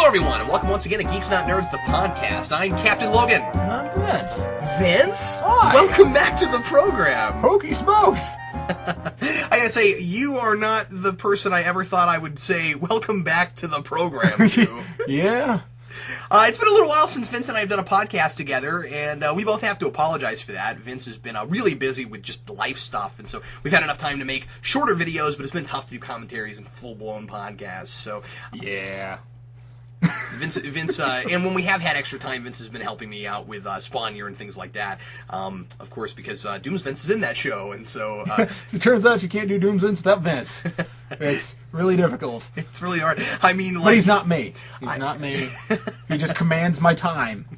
Hello, everyone, and welcome once again to Geeks Not Nerds, the podcast. I'm Captain Logan. And I'm Vince. Vince? Hi. Welcome back to the program. Hokey smokes! I gotta say, you are not the person I ever thought I would say, welcome back to the program to. Yeah. It's been a little while since Vince and I have done a podcast together, and we both have to apologize for that. Vince has been really busy with just life stuff, and so we've had enough time to make shorter videos, but it's been tough to do commentaries and full-blown podcasts, so... Yeah. Vince, and when we have had extra time, Vince has been helping me out with Spawn Year and things like that. Of course, because Dooms Vince is in that show, and so... It turns out you can't do Dooms Vince without Vince. It's really difficult. It's really hard. I mean, like... But he's not me. He's not me. He just commands my time.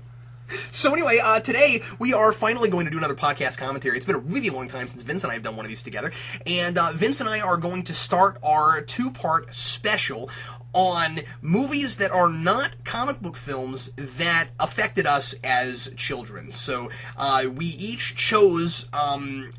So anyway, today we are finally going to do another podcast commentary. It's been a really long time since Vince and I have done one of these together. And Vince and I are going to start our two-part special on movies that are not comic book films that affected us as children. So we each chose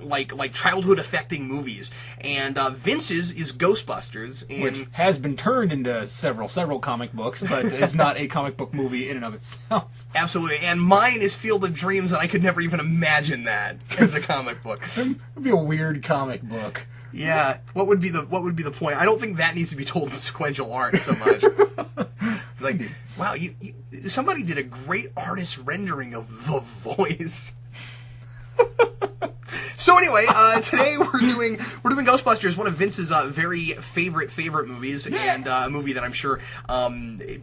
like childhood affecting movies, and Vince's is Ghostbusters, and Which has been turned into several comic books, but is not a comic book movie in and of itself. Absolutely, and mine is Field of Dreams, and I could never even imagine that as a comic book. It would be a weird comic book. Yeah, what would be the point? I don't think that needs to be told in sequential art so much. It's like, wow, somebody did a great artist rendering of the voice. So anyway, today we're doing Ghostbusters, one of Vince's very favorite movies, and a movie that I'm sure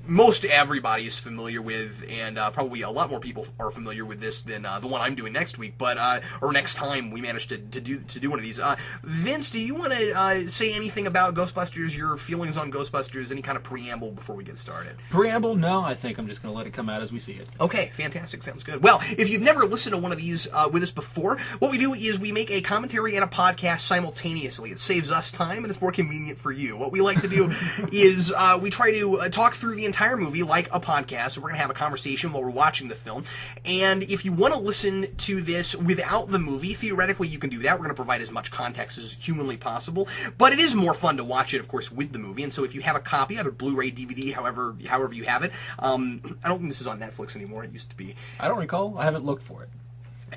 most everybody is familiar with, and probably a lot more people are familiar with this than the one I'm doing next week, but or next time we manage to do one of these. Vince, do you want to say anything about Ghostbusters? Your feelings on Ghostbusters? Any kind of preamble before we get started? Preamble? No, I think I'm just going to let it come out as we see it. Okay, fantastic. Sounds good. Well, if you've never listened to one of these with us before, what we do is we make a commentary and a podcast simultaneously. It saves us time, and it's more convenient for you. What we like to do is we try to talk through the entire movie like a podcast, so we're going to have a conversation while we're watching the film. And if you want to listen to this without the movie, theoretically you can do that. We're going to provide as much context as humanly possible, but it is more fun to watch it, of course, with the movie. And so if you have a copy, either Blu-ray, DVD, however you have it, I don't think this is on Netflix anymore. It used to be. I don't recall. I haven't looked for it.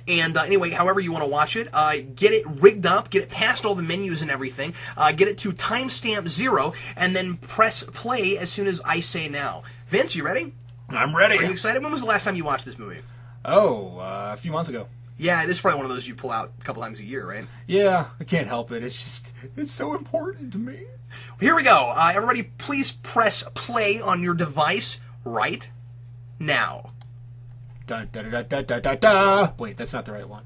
And anyway, however you want to watch it, get it rigged up, get it past all the menus and everything, get it to timestamp 0, and then press play as soon as I say now. Vince, you ready? I'm ready. Are you excited? When was the last time you watched this movie? Oh, a few months ago. Yeah, this is probably one of those you pull out a couple times a year, right? Yeah, I can't help it. It's so important to me. Here we go. Everybody, please press play on your device right now. Da, da, da, da, da, da, da. Wait, that's not the right one.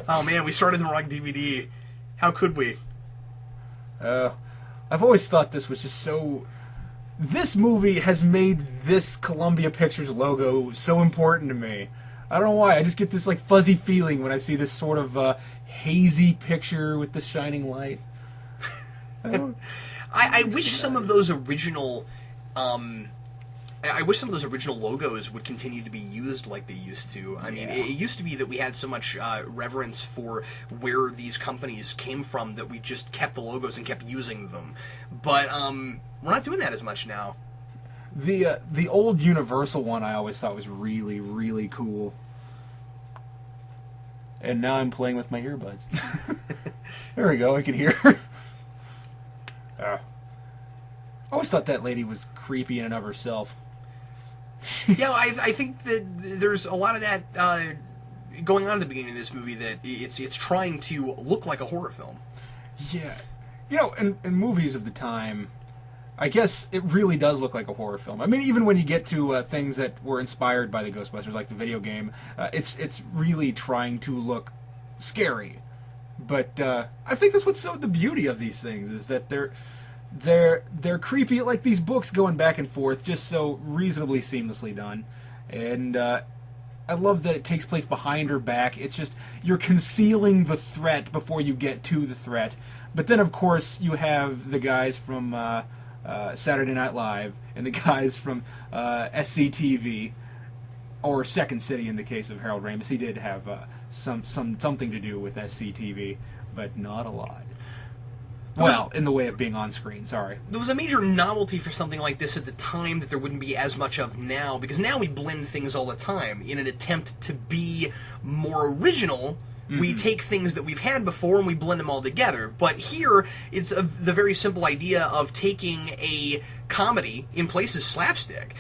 Oh man, we started the wrong DVD. How could we? I've always thought this was just so... This movie has made this Columbia Pictures logo so important to me. I don't know why. I just get this like fuzzy feeling when I see this sort of hazy picture with the shining light. I wish some of those original... I wish some of those original logos would continue to be used like they used to. I mean, it used to be that we had so much reverence for where these companies came from that we just kept the logos and kept using them. But we're not doing that as much now. The old Universal one I always thought was really, really cool. And now I'm playing with my earbuds. There we go, I can hear. I always thought that lady was creepy in and of herself. Yeah, I think that there's a lot of that going on at the beginning of this movie, that it's trying to look like a horror film. Yeah. You know, in movies of the time, I guess it really does look like a horror film. I mean, even when you get to things that were inspired by the Ghostbusters, like the video game, it's really trying to look scary. But I think that's what's so the beauty of these things, is that they're creepy, like these books going back and forth, just so reasonably seamlessly done. And I love that it takes place behind her back. It's just, you're concealing the threat before you get to the threat. But then, of course, you have the guys from Saturday Night Live and the guys from SCTV, or Second City in the case of Harold Ramis. He did have something to do with SCTV, but not a lot. Well, in the way of being on screen, sorry. There was a major novelty for something like this at the time that there wouldn't be as much of now, because now we blend things all the time in an attempt to be more original. We take things that we've had before and we blend them all together. But here, it's the very simple idea of taking a comedy, in places slapstick,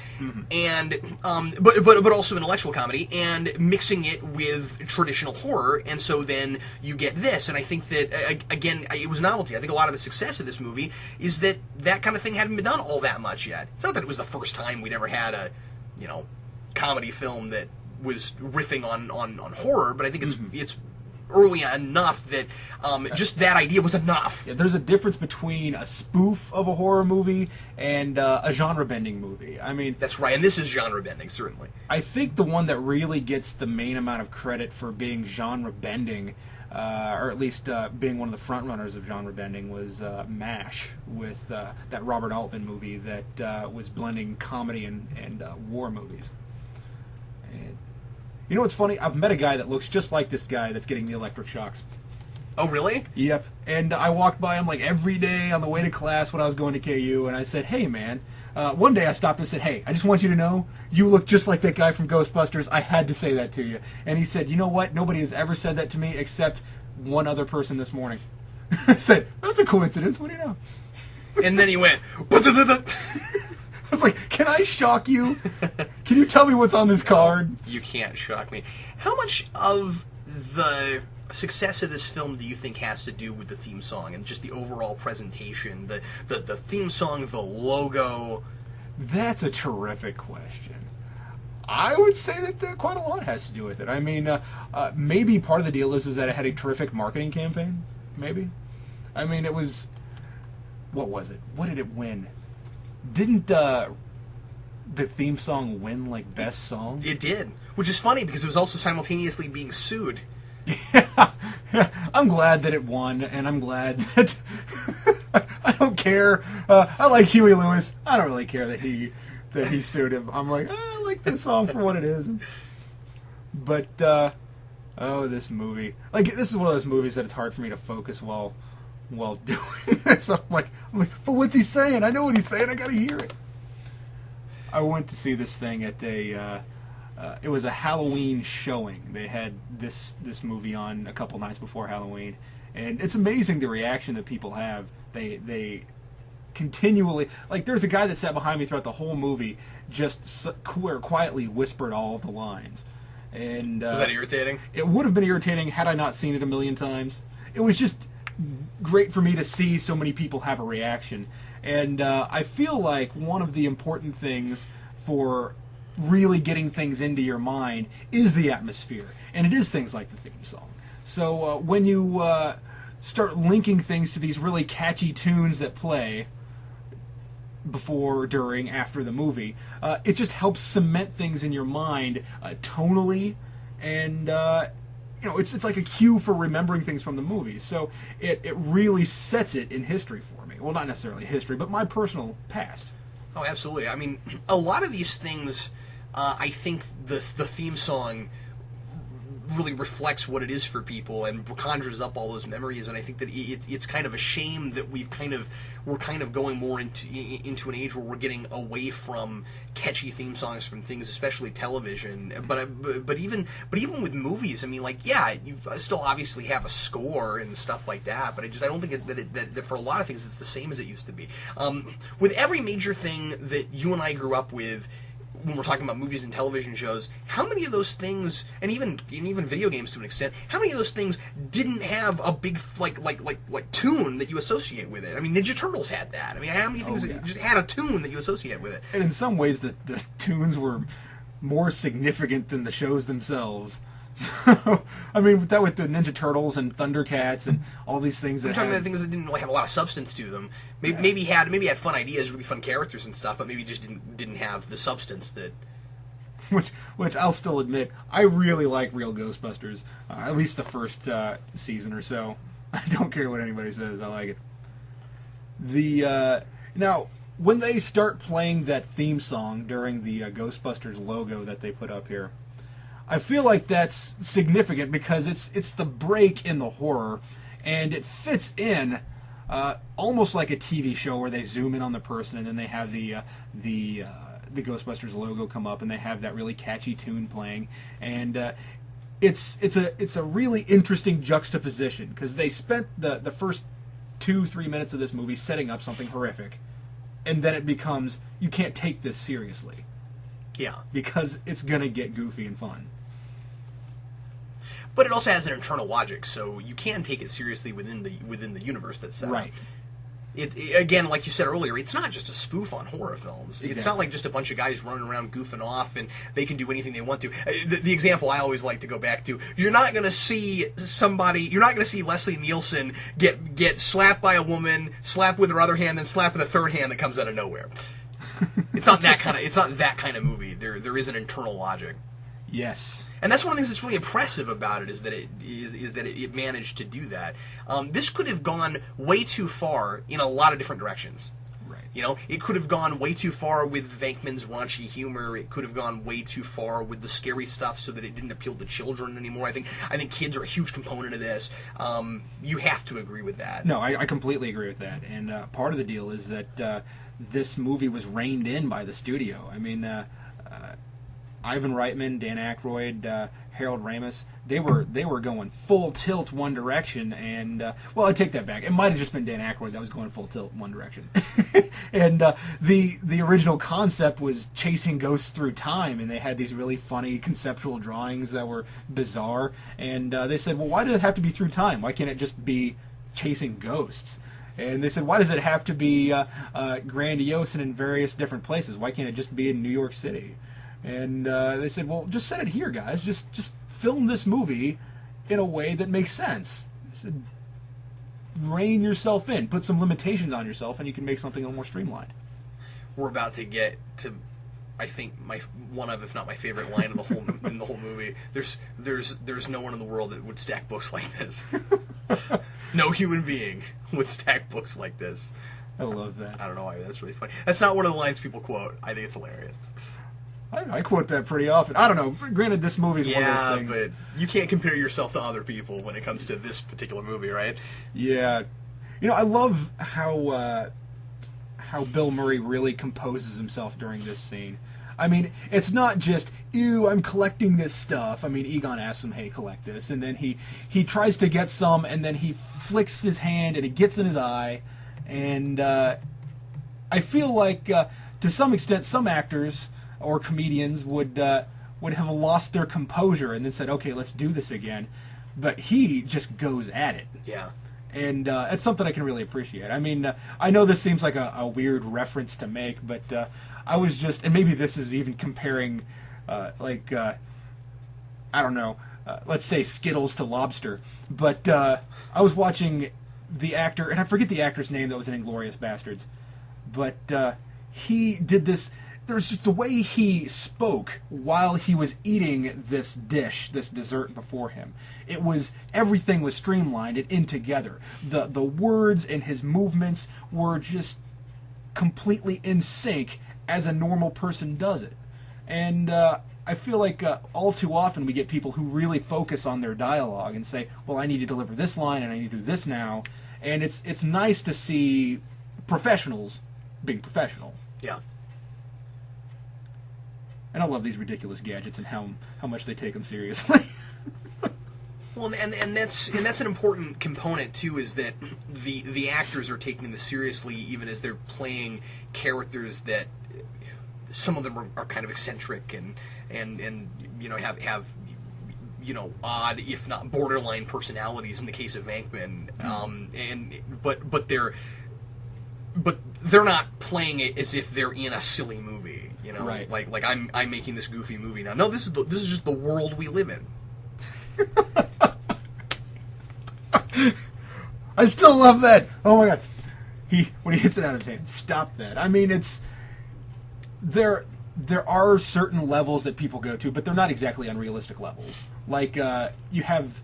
and but also intellectual comedy, and mixing it with traditional horror, and so then you get this. And I think that again, it was novelty. I think a lot of the success of this movie is that that kind of thing hadn't been done all that much yet. It's not that it was the first time we'd ever had a comedy film that was riffing on horror, but I think it's early enough that just that idea was enough. Yeah, there's a difference between a spoof of a horror movie and a genre-bending movie. I mean, that's right, and this is genre-bending, certainly. I think the one that really gets the main amount of credit for being genre-bending, or at least being one of the front-runners of genre-bending, was MASH, with that Robert Altman movie that was blending comedy and war movies. You know what's funny? I've met a guy that looks just like this guy that's getting the electric shocks. Oh, really? Yep. And I walked by him like every day on the way to class when I was going to KU, and I said, hey, man. One day I stopped and said, hey, I just want you to know, you look just like that guy from Ghostbusters. I had to say that to you. And he said, you know what? Nobody has ever said that to me except one other person this morning. I said, that's a coincidence. What do you know? And then he went... I was like, can I shock you? Can you tell me what's on this card? You can't shock me. How much of the success of this film do you think has to do with the theme song and just the overall presentation? The theme song, the logo? That's a terrific question. I would say that quite a lot has to do with it. I mean, maybe part of the deal is that it had a terrific marketing campaign. Maybe. I mean, it was... What was it? What did it win? Didn't the theme song win, like, best song? It did, which is funny because it was also simultaneously being sued. Yeah. I'm glad that it won, and I'm glad that... I don't care. I like Huey Lewis. I don't really care that he sued him. I'm like, I like this song for what it is. But, this movie. Like, this is one of those movies that it's hard for me to focus while doing this. I'm like, but what's he saying? I know what he's saying. I gotta hear it. I went to see this thing at it was a Halloween showing. They had this movie on a couple nights before Halloween, and it's amazing the reaction that people have. They continually, like, there's a guy that sat behind me throughout the whole movie, just quietly whispered all of the lines. And was that irritating? It would have been irritating had I not seen it a million times. It was just great for me to see so many people have a reaction. And I feel like one of the important things for really getting things into your mind is the atmosphere. And it is things like the theme song. So when you start linking things to these really catchy tunes that play before, during, after the movie, it just helps cement things in your mind tonally, and it's like a cue for remembering things from the movie. So it really sets it in history for me. Well, not necessarily history, but my personal past. Oh, absolutely. I mean, a lot of these things, I think the theme song really reflects what it is for people and conjures up all those memories. And I think that it's kind of a shame that we're kind of going more into an age where we're getting away from catchy theme songs from things, especially television. But even with movies, I mean, like, yeah, you still obviously have a score and stuff like that. But I don't think that for a lot of things it's the same as it used to be. With every major thing that you and I grew up with, when we're talking about movies and television shows, how many of those things, and even video games to an extent, how many of those things didn't have a big like tune that you associate with it? I mean, Ninja Turtles had that. I mean, how many things just had a tune that you associate with it? And in some ways, the tunes were more significant than the shows themselves. So, I mean, with the Ninja Turtles and Thundercats and all these things that I'm talking about things that didn't have a lot of substance to them. Maybe had fun ideas, really fun characters and stuff, but maybe just didn't have the substance that. Which I'll still admit, I really like Real Ghostbusters. At least the first season or so. I don't care what anybody says. I like it. Now, when they start playing that theme song during the Ghostbusters logo that they put up here, I feel like that's significant because it's the break in the horror, and it fits in almost like a TV show where they zoom in on the person and then they have the Ghostbusters logo come up and they have that really catchy tune playing, and it's a really interesting juxtaposition because they spent the first 2-3 minutes of this movie setting up something horrific, and then it becomes, you can't take this seriously. Yeah. Because it's going to get goofy and fun. But it also has an internal logic, so you can take it seriously within the universe that's set up. Right. It again, like you said earlier, it's not just a spoof on horror films. Exactly. It's not like just a bunch of guys running around goofing off and they can do anything they want to. The example I always like to go back to: you're not going to see Leslie Nielsen get slapped by a woman, slapped with her other hand, then slapped with a third hand that comes out of nowhere. It's not that kind of movie. There is an internal logic. Yes. And that's one of the things that's really impressive about it, is that it managed to do that. This could have gone way too far in a lot of different directions. Right. You know, it could have gone way too far with Venkman's raunchy humor. It could have gone way too far with the scary stuff, so that it didn't appeal to children anymore. I think kids are a huge component of this. You have to agree with that. No, I completely agree with that. And part of the deal is that this movie was reined in by the studio. I mean, Ivan Reitman, Dan Aykroyd, Harold Ramis, they were going full tilt one direction, and well, I take that back. It might have just been Dan Aykroyd that was going full tilt one direction. And the original concept was chasing ghosts through time, and they had these really funny conceptual drawings that were bizarre. And they said, well, why does it have to be through time? Why can't it just be chasing ghosts? And they said, why does it have to be grandiose and in various different places? Why can't it just be in New York City? And they said, well, just set it here, guys. Just film this movie in a way that makes sense. They said, rein yourself in. Put some limitations on yourself, and you can make something a little more streamlined. We're about to get to, I think, one of, if not my favorite line in the whole movie. There's no one in the world that would stack books like this. No human being would stack books like this. I love that. I don't know why. That's really funny. That's not one of the lines people quote. I think it's hilarious. I quote that pretty often. I don't know. Granted, this movie's one of those things. Yeah, but you can't compare yourself to other people when it comes to this particular movie, right? Yeah. You know, I love how Bill Murray really composes himself during this scene. I mean, it's not just, ew, I'm collecting this stuff. I mean, Egon asks him, hey, collect this. And then he tries to get some, and then he flicks his hand, and it gets in his eye. And I feel like, to some extent, some actors or comedians would have lost their composure and then said, okay, let's do this again. But he just goes at it. Yeah. And it's something I can really appreciate. I mean, I know this seems like a weird reference to make, but I was just, and maybe this is even comparing, I don't know, let's say Skittles to lobster. But I was watching the actor, and I forget the actor's name that was in Inglourious Bastards, but he did this. There's just the way he spoke while he was eating this dish, this dessert before him. Everything was streamlined and in together. The words and his movements were just completely in sync as a normal person does it. And I feel like all too often we get people who really focus on their dialogue and say, well, I need to deliver this line and I need to do this now. And it's nice to see professionals being professional. Yeah. And I love these ridiculous gadgets and how much they take them seriously. Well, and that's an important component too, is that the actors are taking this seriously, even as they're playing characters that some of them are kind of eccentric and you know have you know odd, if not borderline personalities in the case of Venkman. But they're not playing it as if they're in a silly movie, you know. Right. Like I'm making this goofy movie now. No, this is just the world we live in. I still love that. Oh my god, when he hits it out of his hand, stop that. I mean, there are certain levels that people go to, but they're not exactly unrealistic levels. Like you have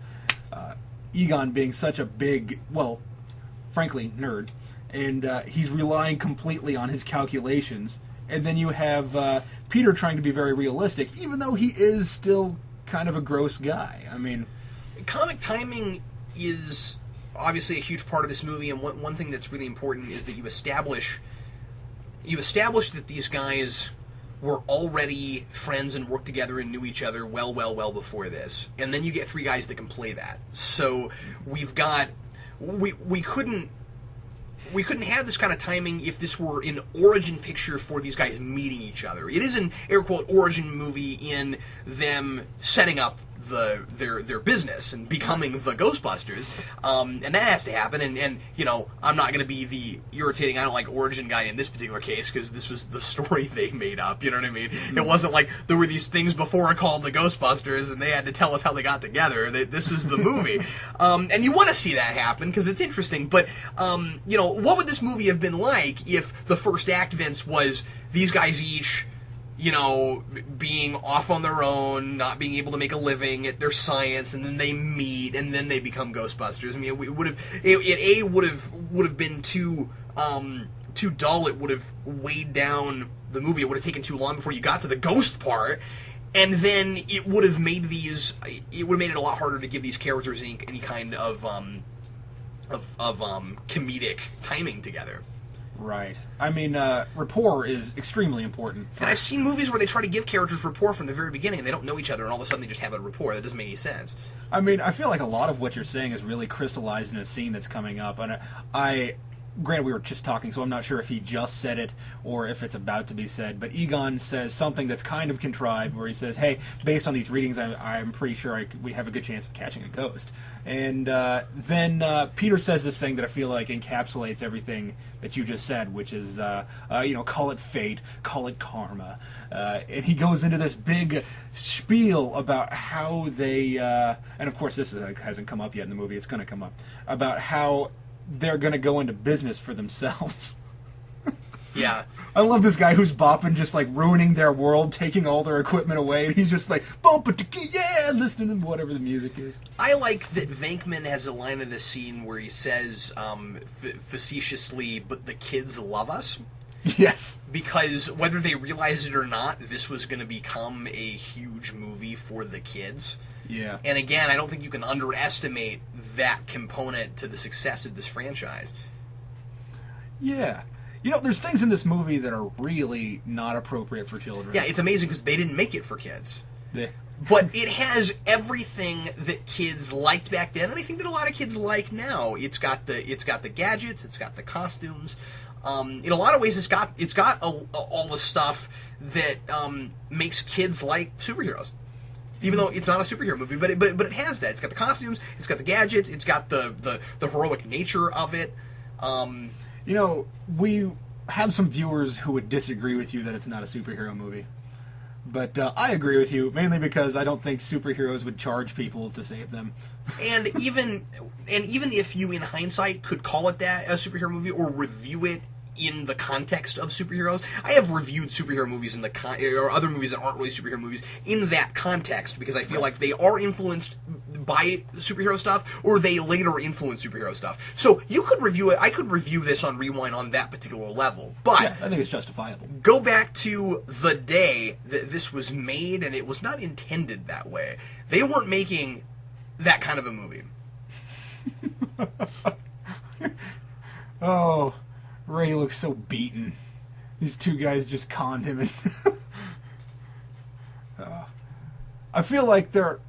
Egon being such a big, well, frankly, nerd. And he's relying completely on his calculations. And then you have Peter trying to be very realistic, even though he is still kind of a gross guy. I mean, comic timing is obviously a huge part of this movie, and one thing that's really important is that you establish that these guys were already friends and worked together and knew each other well before this, and then you get three guys that can play that. So we couldn't have this kind of timing if this were an origin picture for these guys meeting each other. It is an air quote origin movie in them setting up their business and becoming the Ghostbusters, and that has to happen. And you know, I'm not going to be the irritating I don't like origin guy in this particular case, because this was the story they made up. You know what I mean? It wasn't like there were these things before called the Ghostbusters and they had to tell us how they got together. This is the movie, and you want to see that happen because it's interesting. But you know, what would this movie have been like if the first act, Vince, was these guys each, you know, being off on their own, not being able to make a living at their science, and then they meet, and then they become Ghostbusters? I mean, it would have been too dull. It would have weighed down the movie. It would have taken too long before you got to the ghost part, and then it would have made it a lot harder to give these characters any kind of comedic timing together. Right. I mean, rapport is extremely important. And I've seen movies where they try to give characters rapport from the very beginning, and they don't know each other, and all of a sudden they just have a rapport. That doesn't make any sense. I mean, I feel like a lot of what you're saying is really crystallized in a scene that's coming up. And granted, we were just talking, so I'm not sure if he just said it or if it's about to be said, but Egon says something that's kind of contrived, where he says, hey, based on these readings, I'm pretty sure we have a good chance of catching a ghost. And then Peter says this thing that I feel like encapsulates everything that you just said, which is, you know, call it fate, call it karma. And he goes into this big spiel about how they, and of course this hasn't come up yet in the movie, it's going to come up, about how they're going to go into business for themselves. Yeah. I love this guy who's bopping, just like ruining their world, taking all their equipment away, and he's just like, yeah, listening to whatever the music is. I like that Venkman has a line in this scene where he says, facetiously, but the kids love us. Yes. Because whether they realize it or not, this was going to become a huge movie for the kids. Yeah. And again, I don't think you can underestimate that component to the success of this franchise. Yeah. You know, there's things in this movie that are really not appropriate for children. Yeah, it's amazing because they didn't make it for kids. Yeah. But it has everything that kids liked back then, and I think that a lot of kids like now. It's got the gadgets, it's got the costumes. In a lot of ways, it's got all the stuff that makes kids like superheroes. Even though it's not a superhero movie, but it has that. It's got the costumes, it's got the gadgets, it's got the heroic nature of it. You know, we have some viewers who would disagree with you that it's not a superhero movie. But I agree with you, mainly because I don't think superheroes would charge people to save them. And even if you, in hindsight, could call it that, a superhero movie, or review it in the context of superheroes. I have reviewed superhero movies or other movies that aren't really superhero movies in that context, because I feel like they are influenced by superhero stuff, or they later influence superhero stuff. So you could review it. I could review this on Rewind on that particular level. But yeah, I think it's justifiable. Go back to the day that this was made, and it was not intended that way. They weren't making that kind of a movie. Oh, Ray looks so beaten. These two guys just conned him. I feel like they're...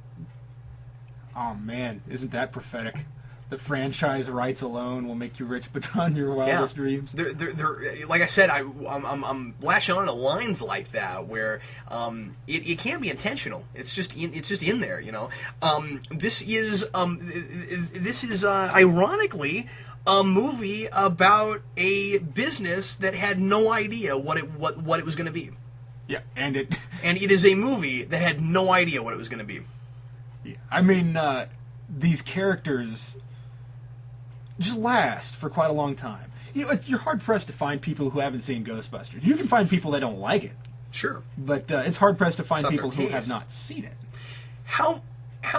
Oh, man, isn't that prophetic? The franchise rights alone will make you rich beyond your wildest dreams. They're, like I said, I'm lashing on to lines like that where it can't be intentional. It's just in there, you know. This is ironically a movie about a business that had no idea what it was going to be. Yeah, and it is a movie that had no idea what it was going to be. Yeah, I mean, these characters just last for quite a long time. You know, you're hard pressed to find people who haven't seen Ghostbusters. You can find people that don't like it, sure, but it's hard pressed to find people who have not seen it. How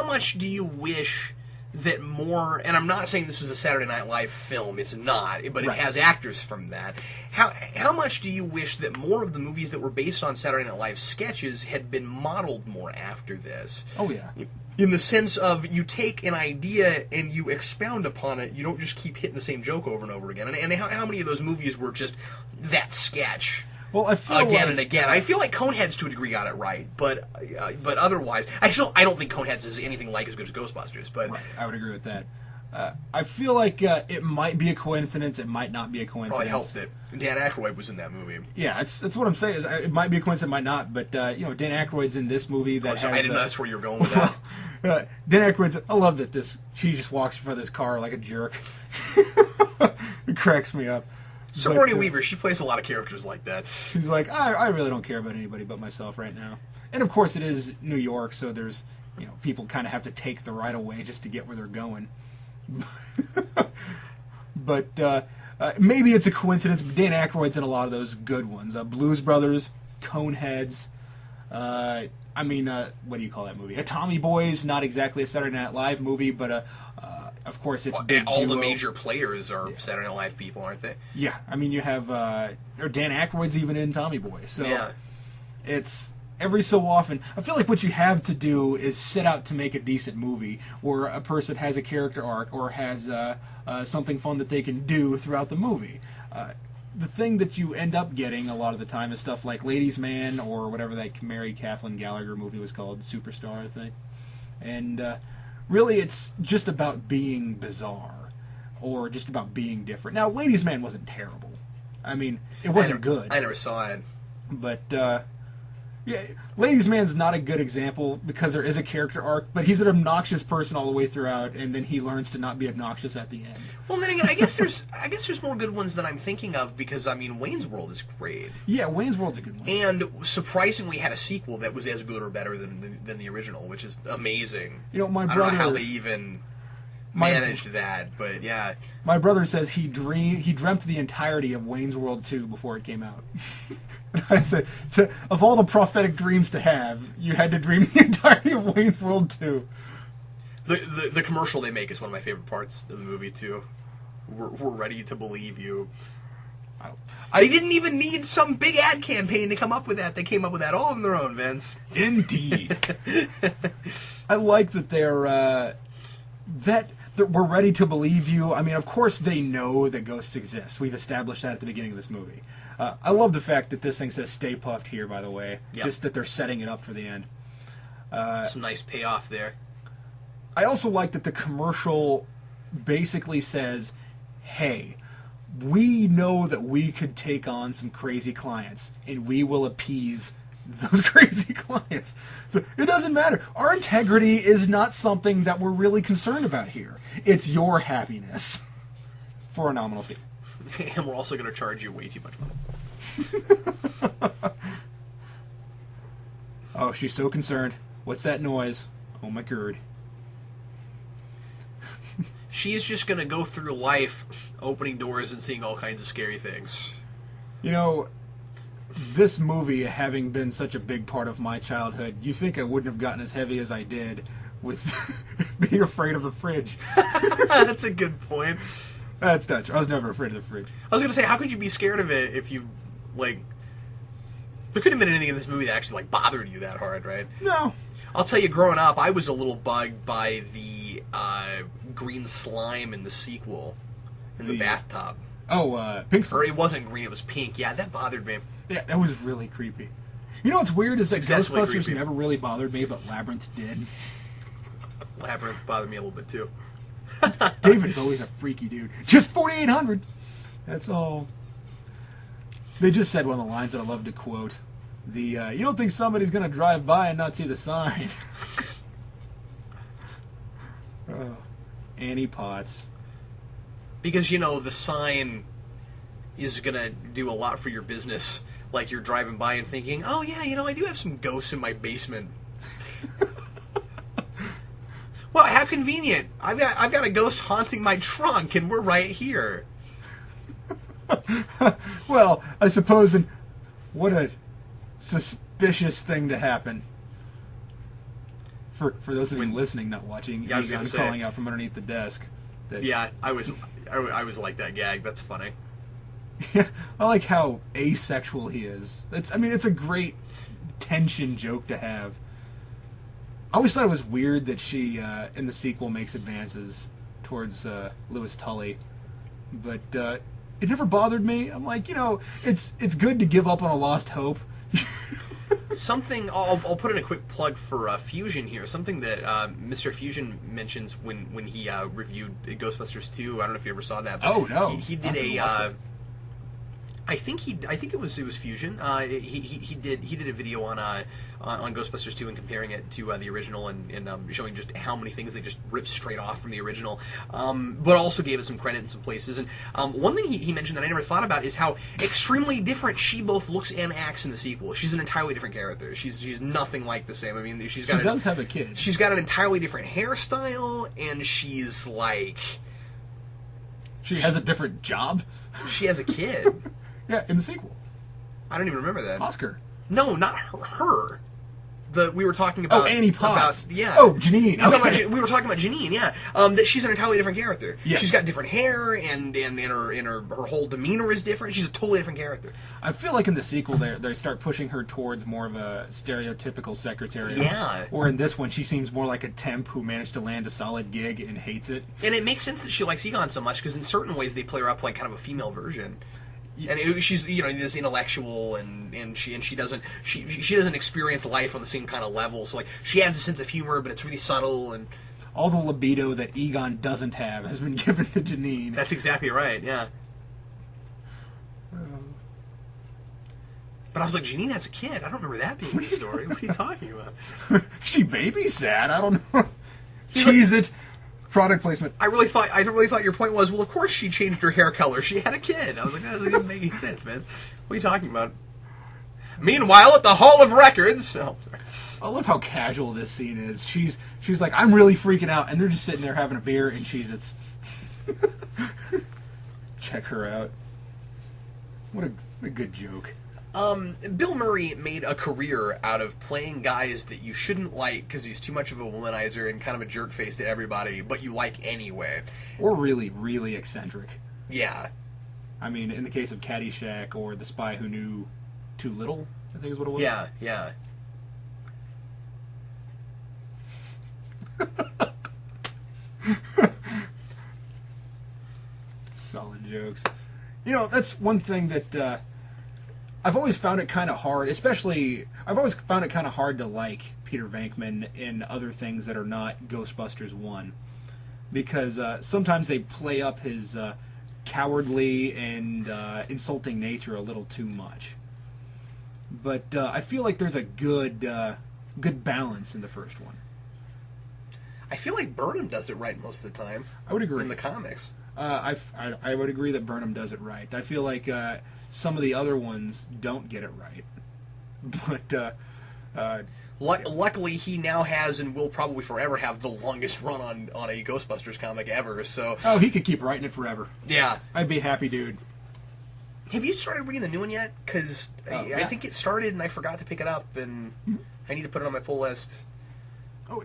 much do you wish that more, and I'm not saying this was a Saturday Night Live film, it's not, but it Right. has actors from that. How much do you wish that more of the movies that were based on Saturday Night Live sketches had been modeled more after this? Oh, yeah. In the sense of, you take an idea and you expound upon it, you don't just keep hitting the same joke over and over again. And how many of those movies were just that sketch? Well, I feel Again and again. I feel like Coneheads to a degree got it right, but otherwise, I don't think Coneheads is anything like as good as Ghostbusters. But Right, I would agree with that. I feel like it might be a coincidence. It might not be a coincidence. probably helped that Dan Aykroyd was in that movie. Yeah, that's what I'm saying. Is it might be a coincidence, it might not. But Dan Aykroyd's in this movie that has. I didn't know that's where you were going with that. Dan Aykroyd's. I love that she just walks in front of this car like a jerk. It cracks me up. Sigourney Weaver, she plays a lot of characters like that. She's like, I really don't care about anybody but myself right now. And of course, it is New York, so there's people kind of have to take the right of way just to get where they're going. But maybe it's a coincidence, but Dan Aykroyd's in a lot of those good ones. Blues Brothers, Coneheads. What do you call that movie? A Tommy Boys, not exactly a Saturday Night Live movie, but of course it's Big All the Duo. major players are Saturday Night Live people, aren't they? Yeah, you have or Dan Aykroyd's even in Tommy Boy. So Yeah. it's every so often. I feel like what you have to do is set out to make a decent movie where a person has a character arc or has something fun that they can do throughout the movie. The thing that you end up getting a lot of the time is stuff like Ladies' Man or whatever that Mary Kathleen Gallagher movie was called, Superstar, I think. And really, it's just about being bizarre or just about being different. Now, Ladies' Man wasn't terrible. It wasn't good. I never saw it. But, yeah, Ladies' Man's not a good example because there is a character arc, but he's an obnoxious person all the way throughout, and then he learns to not be obnoxious at the end. Well, then again, I guess there's more good ones than I'm thinking of because Wayne's World is great, Yeah, Wayne's World's a good one. and surprisingly had a sequel that was as good or better than the original, which is amazing. My I don't brother... know how they even managed that, but yeah. My brother says he dreamt the entirety of Wayne's World 2 before it came out. And I said, of all the prophetic dreams to have, you had to dream the entirety of Wayne's World 2. The commercial they make is one of my favorite parts of the movie too. We're ready to believe you. They didn't even need some big ad campaign to come up with that. They came up with that all on their own, Vince. Indeed. I like that they're that we're ready to believe you. Of course they know that ghosts exist. We've established that at the beginning of this movie. I love the fact that this thing says "Stay Puft" here, by the way. Yep. Just that they're setting it up for the end. Some nice payoff there. I also like that the commercial basically says, hey, we know that we could take on some crazy clients, and we will appease those crazy clients. So it doesn't matter. Our integrity is not something that we're really concerned about here. It's your happiness for a nominal fee. And we're also going to charge you way too much money. Oh, she's so concerned. What's that noise? Oh my god. She's just going to go through life opening doors and seeing all kinds of scary things. This movie having been such a big part of my childhood, you think I wouldn't have gotten as heavy as I did with being afraid of the fridge. That's a good point. That's not true. I was never afraid of the fridge. I was going to say, how could you be scared of it if you, there couldn't have been anything in this movie that actually, bothered you that hard, right? No. I'll tell you, growing up, I was a little bugged by the green slime in the sequel in the bathtub. Oh, pink slime. Or it wasn't green, it was pink. Yeah, that bothered me. Yeah, that was really creepy. You know what's weird is that Successfully Ghostbusters creepy. never really bothered me, but Labyrinth did. Labyrinth bothered me a little bit, too. David Bowie's a freaky dude. Just 4,800. That's all. They just said one of the lines that I love to quote. You don't think somebody's going to drive by and not see the sign. Oh, Annie Potts. Because, the sign is going to do a lot for your business. Like you're driving by and thinking, oh, yeah, I do have some ghosts in my basement. Well, how convenient. I've got a ghost haunting my trunk, and we're right here. Well, I suppose, what a suspicious thing to happen. For those of you listening, not watching, Yeah, Egon calling out from underneath the desk. Yeah, I was like that gag. That's funny. I like how asexual he is. It's a great tension joke to have. I always thought it was weird that she, in the sequel, makes advances towards Louis Tully, but it never bothered me. I'm like, it's good to give up on a lost hope. Something I'll put in a quick plug for Fusion here. Something that Mr. Fusion mentions when he reviewed Ghostbusters 2. I don't know if you ever saw that. But oh no, he did I think it was Fusion. He did a video on Ghostbusters 2 and comparing it to the original and showing just how many things they just ripped straight off from the original, but also gave it some credit in some places. And one thing he mentioned that I never thought about is how extremely different she both looks and acts in the sequel. She's an entirely different character. She's nothing like the same. I mean, she does have a kid. She's got an entirely different hairstyle, and she's like... She has a different job? She has a kid. Yeah, in the sequel. I don't even remember that. Oscar. No, not her. We were talking about... Oh, Annie Potts. Yeah. Oh, Janine. Okay. We were talking about Janine, yeah. That she's an entirely different character. Yes. She's got different hair, and her whole demeanor is different. She's a totally different character. I feel like in the sequel, they start pushing her towards more of a stereotypical secretary. Yeah. Or in this one, she seems more like a temp who managed to land a solid gig and hates it. And it makes sense that she likes Egon so much, because in certain ways they play her up like kind of a female version. And she's this intellectual, and she doesn't experience life on the same kind of level. So like she has a sense of humor, but it's really subtle, and all the libido that Egon doesn't have has been given to Janine. That's exactly right. Yeah. But I was like, Janine has a kid. I don't remember that being in the story. What are you talking about? She babysat. I don't know. Cheese it. Product placement. I really thought your point was, well, of course she changed her hair color. She had a kid. I was like, that doesn't even make any sense, man. What are you talking about? Meanwhile, at the Hall of Records... Oh, I love how casual this scene is. She's like, I'm really freaking out, and they're just sitting there having a beer and Cheez-Its. Check her out. What a good joke. Bill Murray made a career out of playing guys that you shouldn't like because he's too much of a womanizer and kind of a jerk face to everybody, but you like anyway. Or really, really eccentric. Yeah. I mean, in the case of Caddyshack or The Spy Who Knew Too Little, I think is what it was. Yeah, yeah. Solid jokes. That's one thing that... I've always found it kind of hard, I've always found it kind of hard to like Peter Venkman in other things that are not Ghostbusters 1. Because sometimes they play up his cowardly and insulting nature a little too much. But I feel like there's a good balance in the first one. I feel like Burnham does it right most of the time. I would agree. In the comics. I would agree that Burnham does it right. I feel like... some of the other ones don't get it right. But luckily, he now has and will probably forever have the longest run on a Ghostbusters comic ever. So he could keep writing it forever. Yeah, I'd be happy, dude. Have you started reading the new one yet? Because I think it started and I forgot to pick it up, and I need to put it on my pull list. Oh,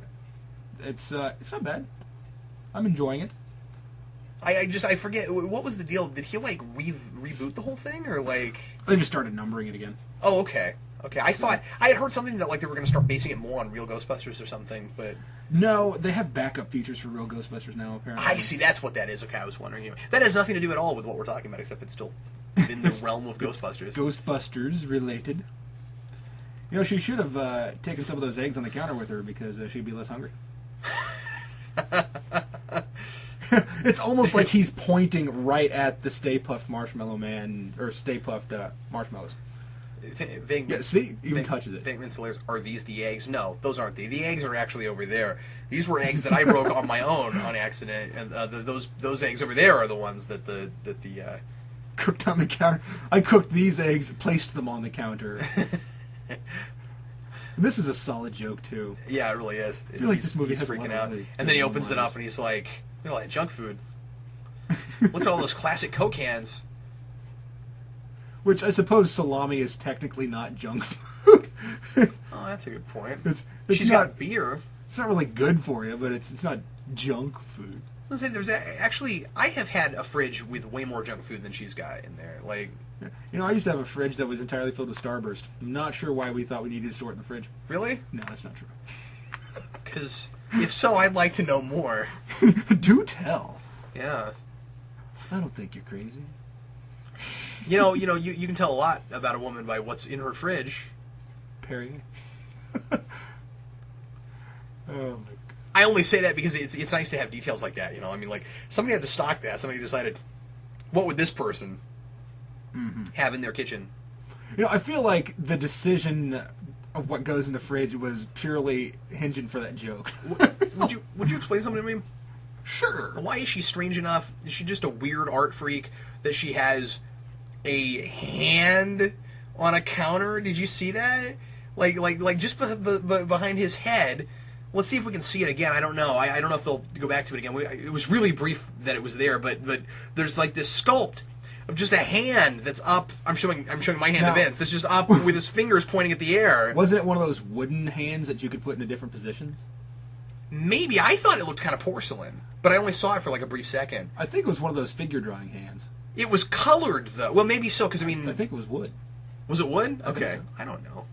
it's not bad. I'm enjoying it. I forget, what was the deal? Did he like reboot the whole thing, or like they just started numbering it again? Oh, okay. I thought I had heard something that like they were going to start basing it more on Real Ghostbusters or something, but no, they have backup features for Real Ghostbusters now. Apparently, I see. That's what that is. Okay, I was wondering. That has nothing to do at all with what we're talking about, except it's still in the realm of Ghostbusters. Ghostbusters related. She should have taken some of those eggs on the counter with her because she'd be less hungry. It's almost like he's pointing right at the Stay Puft Marshmallow Man, or Stay Puft marshmallows. See? Even touches it. Venkman's hilarious. Are these the eggs? No, those aren't the. The eggs are actually over there. These were eggs that I broke on my own on accident, and those eggs over there are the ones that the cooked on the counter. I cooked these eggs, placed them on the counter. This is a solid joke too. Yeah, it really is. I feel like this movie he's has freaking out, and then he opens it up and he's like, "Look at all that junk food. Look at all those classic Coke cans." Which I suppose salami is technically not junk food. Oh, that's a good point. It's She's got beer. It's not really good for you, but it's not junk food. I was gonna say, actually, I have had a fridge with way more junk food than she's got in there. Like, you know, I used to have a fridge that was entirely filled with Starburst. I'm not sure why we thought we needed to store it in the fridge. really? No, that's not true. Because if so, I'd like to know more. Do tell. Yeah. I don't think you're crazy. You can tell a lot about a woman by what's in her fridge. Perrier. Oh my God. I only say that because it's nice to have details like that. I mean, like, somebody had to stock that. Somebody decided, what would this person have in their kitchen? I feel like the decision of what goes in the fridge was purely hinging for that joke. Would you explain something to me? Sure. Why is she strange enough? Is she just a weird art freak that she has a hand on a counter? Did you see that? Like just behind his head. Let's see if we can see it again. I don't know. I don't know if they'll go back to it again. It was really brief that it was there, but there's like this sculpt of just a hand that's up. I'm showing my hand to Vince. That's just up with his fingers pointing at the air. Wasn't it one of those wooden hands that you could put into different positions? Maybe. I thought it looked kind of porcelain, but I only saw it for like a brief second. I think it was one of those figure drawing hands. It was colored though. Well, maybe so, because I mean, I think it was wood. Was it wood? Okay. think so. I don't know.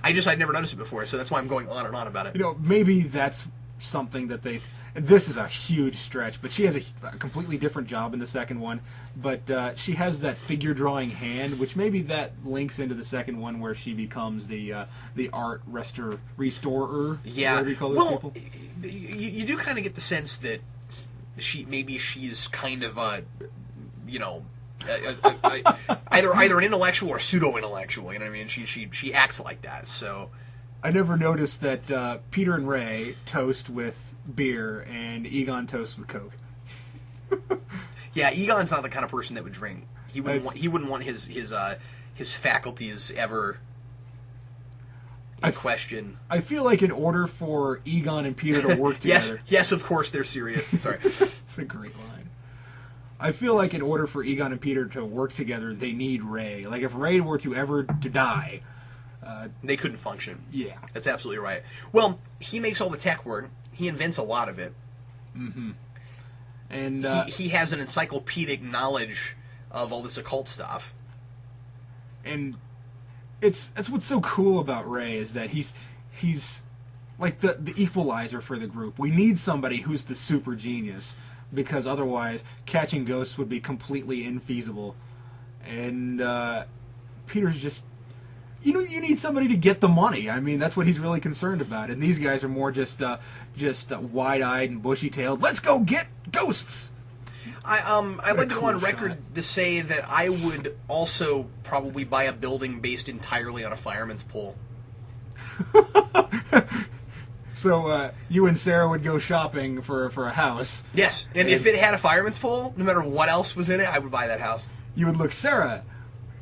I'd never noticed it before, so that's why I'm going on and on about it. Maybe that's something that they... This is a huge stretch, but she has a completely different job in the second one. But she has that figure drawing hand, which maybe that links into the second one where she becomes the art restorer. Yeah. Whatever you call those people. You do kind of get the sense that she's kind of either an intellectual or pseudo-intellectual. You know what I mean? She acts like that. So I never noticed that Peter and Ray toast with beer and Egon toasts with Coke. Yeah, Egon's not the kind of person that would drink. He wouldn't want his faculties ever in question. I feel like in order for Egon and Peter to work together... Yes, of course, they're serious. Sorry. It's a great line. I feel like in order for Egon and Peter to work together, they need Ray. Like, if Ray were to die... they couldn't function. Yeah. That's absolutely right. Well, he makes all the tech work. He invents a lot of it. Mm-hmm. And he has an encyclopedic knowledge of all this occult stuff. And that's what's so cool about Ray, is that he's like the equalizer for the group. We need somebody who's the super genius, because otherwise catching ghosts would be completely infeasible. And Peter's just... You need somebody to get the money. I mean, that's what he's really concerned about. And these guys are more just wide-eyed and bushy-tailed. Let's go get ghosts. I'd like to go on record to say that I would also probably buy a building based entirely on a fireman's pole. So you and Sarah would go shopping for a house. Yes, and if it had a fireman's pole, no matter what else was in it, I would buy that house. You would look, Sarah,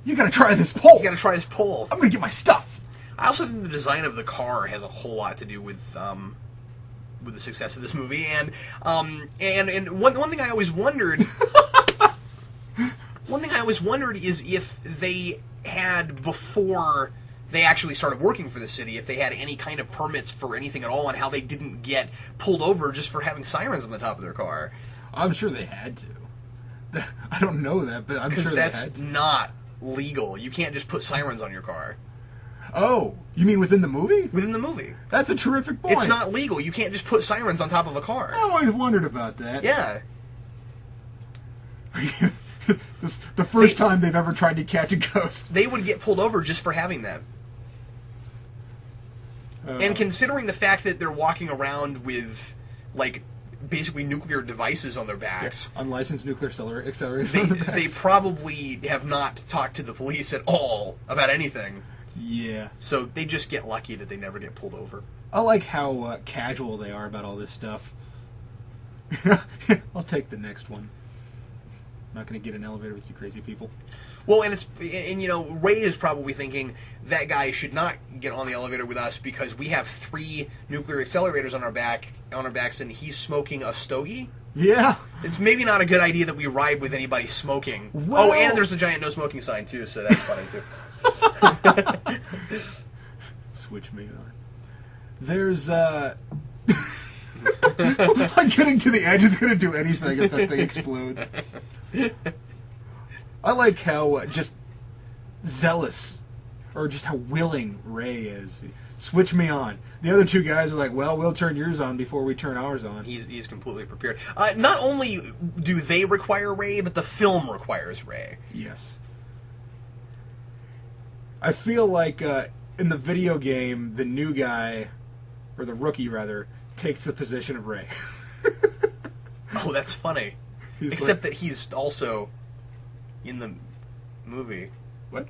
you gotta try this pole. You gotta try this pole. I'm gonna get my stuff. I also think the design of the car has a whole lot to do with the success of this movie, and one thing I always wondered, is if they had, before they actually started working for the city, if they had any kind of permits for anything at all, and how they didn't get pulled over just for having sirens on the top of their car. I'm sure they had to. I don't know that, but I'm sure they had to. That's not legal. You can't just put sirens on your car. Oh, you mean within the movie? Within the movie. That's a terrific point. It's not legal. You can't just put sirens on top of a car. I always wondered about that. Yeah. The first time they've ever tried to catch a ghost. They would get pulled over just for having them. And considering the fact that they're walking around with, like, basically nuclear devices on their backs. Yeah, unlicensed nuclear accelerators on their backs. They probably have not talked to the police at all about anything. Yeah. So they just get lucky that they never get pulled over. I like how casual they are about all this stuff. I'll take the next one. I'm not going to get an elevator with you crazy people. Well, and Ray is probably thinking that guy should not get on the elevator with us because we have 3 nuclear accelerators on our backs, and he's smoking a stogie. Yeah. It's maybe not a good idea that we ride with anybody smoking. Well, and there's a giant no smoking sign too, so that's funny too. Switch me There's like getting to the edge is going to do anything if that thing explodes. I like how just zealous or just how willing Ray is. Switch me on. The other two guys are like, well, we'll turn yours on before we turn ours on. He's completely prepared. Not only do they require Ray, but the film requires Ray. Yes. I feel like in the video game, the new guy, or the rookie rather, takes the position of Ray. Oh, that's funny. Except that he's also in the movie. What?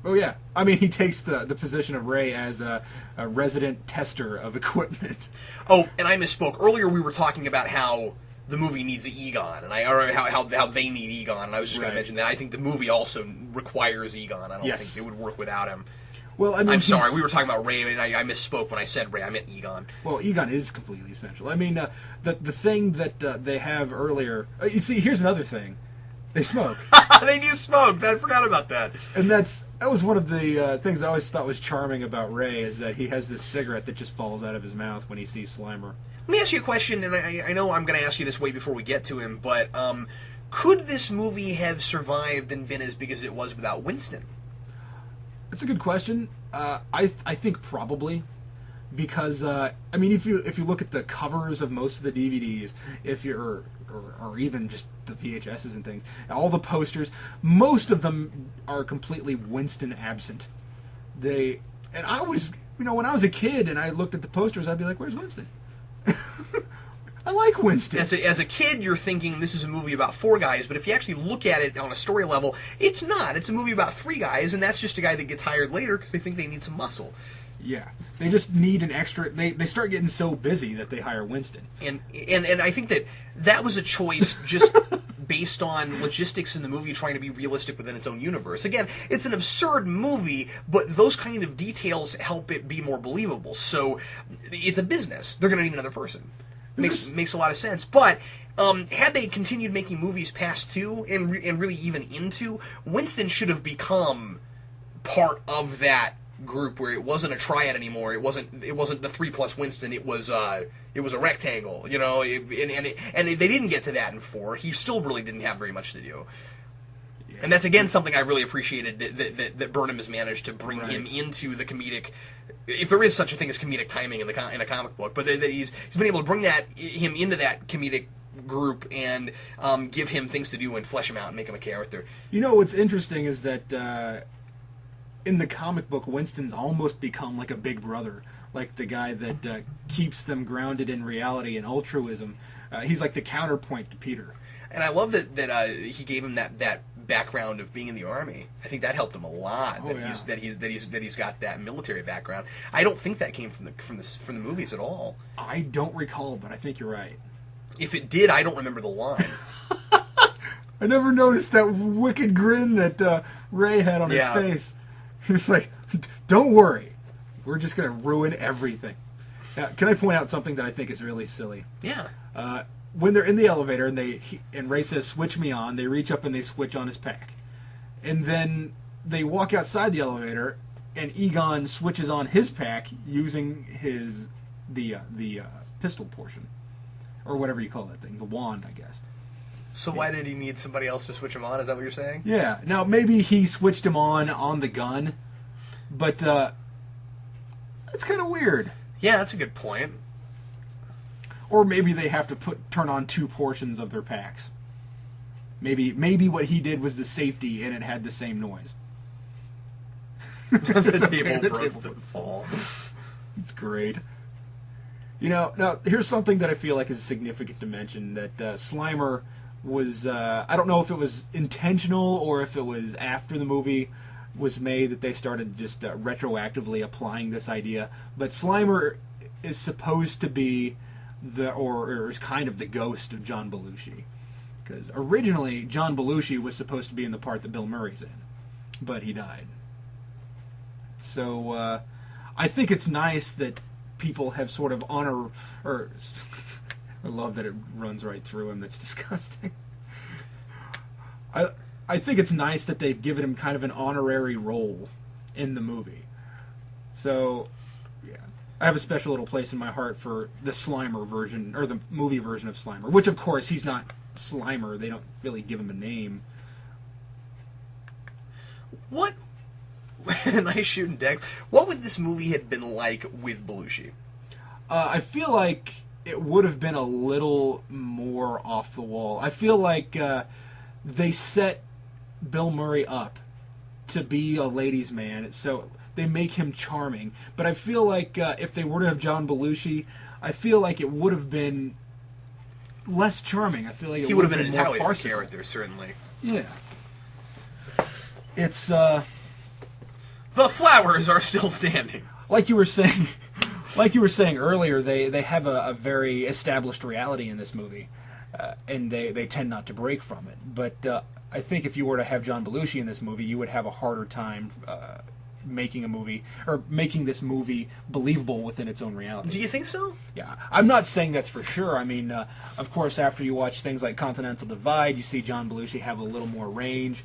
Oh, yeah. I mean, he takes the position of Ray as a resident tester of equipment. Oh, and I misspoke. Earlier we were talking about how the movie needs Egon, or how they need Egon, and I was just going to mention that. I think the movie also requires Egon. I don't think it would work without him. Well, I mean, I'm sorry, we were talking about Ray, and I misspoke when I said Ray. I meant Egon. Well, Egon is completely essential. I mean, the thing that they have earlier... you see, here's another thing. They smoke. They do smoke. I forgot about that. And that was one of the things I always thought was charming about Ray, is that he has this cigarette that just falls out of his mouth when he sees Slimer. Let me ask you a question, and I know I'm going to ask you this way before we get to him, but could this movie have survived and been as big as it was without Winston? That's a good question. I think probably, because I mean, if you look at the covers of most of the DVDs, or even just the VHSs and things, all the posters, most of them are completely Winston absent. And I always, when I was a kid and I looked at the posters, I'd be like, "Where's Winston?" I like Winston. As a kid, you're thinking this is a movie about four guys, but if you actually look at it on a story level, it's not. It's a movie about three guys, and that's just a guy that gets hired later because they think they need some muscle. Yeah, they just need an extra. They start getting so busy that they hire Winston. And I think that was a choice just based on logistics in the movie trying to be realistic within its own universe. Again, it's an absurd movie, but those kind of details help it be more believable. So it's a business. They're going to need another person. Makes a lot of sense. But had they continued making movies past 2 and really even into, Winston should have become part of that group where it wasn't a triad anymore. It wasn't the 3 plus Winston. It was a rectangle, and they didn't get to that in 4. He still really didn't have very much to do. Yeah. And that's again something I really appreciated that Burnham has managed to bring him into the comedic, if there is such a thing as comedic timing in a comic book, but that he's been able to bring him into that comedic group and give him things to do and flesh him out and make him a character. What's interesting is that in the comic book, Winston's almost become like a big brother, like the guy that keeps them grounded in reality and altruism. He's like the counterpoint to Peter. And I love that he gave him that background of being in the army. I think that helped him a lot. That he's got that military background. I don't think that came from the movies at all. I don't recall, but I think you're right. If it did, I don't remember the line. I never noticed that wicked grin that Ray had on his face. He's like, "Don't worry, we're just going to ruin everything." Now, can I point out something that I think is really silly? Yeah. When they're in the elevator and Ray says, "Switch me on," they reach up and they switch on his pack. And then they walk outside the elevator and Egon switches on his pack using the pistol portion. Or whatever you call that thing. The wand, I guess. So why did he need somebody else to switch him on? Is that what you're saying? Yeah. Now, maybe he switched him on the gun. But that's kind of weird. Yeah, that's a good point. Or maybe they have to turn on 2 portions of their packs. Maybe what he did was the safety and it had the same noise. The table broke the fall. It's great. Now here's something that I feel like is significant to mention, that Slimer was, I don't know if it was intentional or if it was after the movie was made that they started just retroactively applying this idea, but Slimer is supposed to be or is kind of the ghost of John Belushi. Because originally, John Belushi was supposed to be in the part that Bill Murray's in, but he died. So, I think it's nice that people have sort of honor, or I love that it runs right through him. That's disgusting. I think it's nice that they've given him kind of an honorary role in the movie. So, yeah. I have a special little place in my heart for the Slimer version, or the movie version of Slimer, which, of course, he's not Slimer. They don't really give him a name. What? Nice shooting, Dex. What would this movie have been like with Belushi? I feel like it would have been a little more off the wall. I feel like they set Bill Murray up to be a ladies' man, so they make him charming. But I feel like if they were to have John Belushi, I feel like it would have been less charming. I feel like he would have been an entirely different character, certainly. Yeah. It's the flowers are still standing. Like you were saying. Like you were saying earlier, they have a very established reality in this movie, and they tend not to break from it. But I think if you were to have John Belushi in this movie, you would have a harder time making a movie, or making this movie believable within its own reality. Do you think so? Yeah. I'm not saying that's for sure. I mean, of course, after you watch things like Continental Divide, you see John Belushi have a little more range.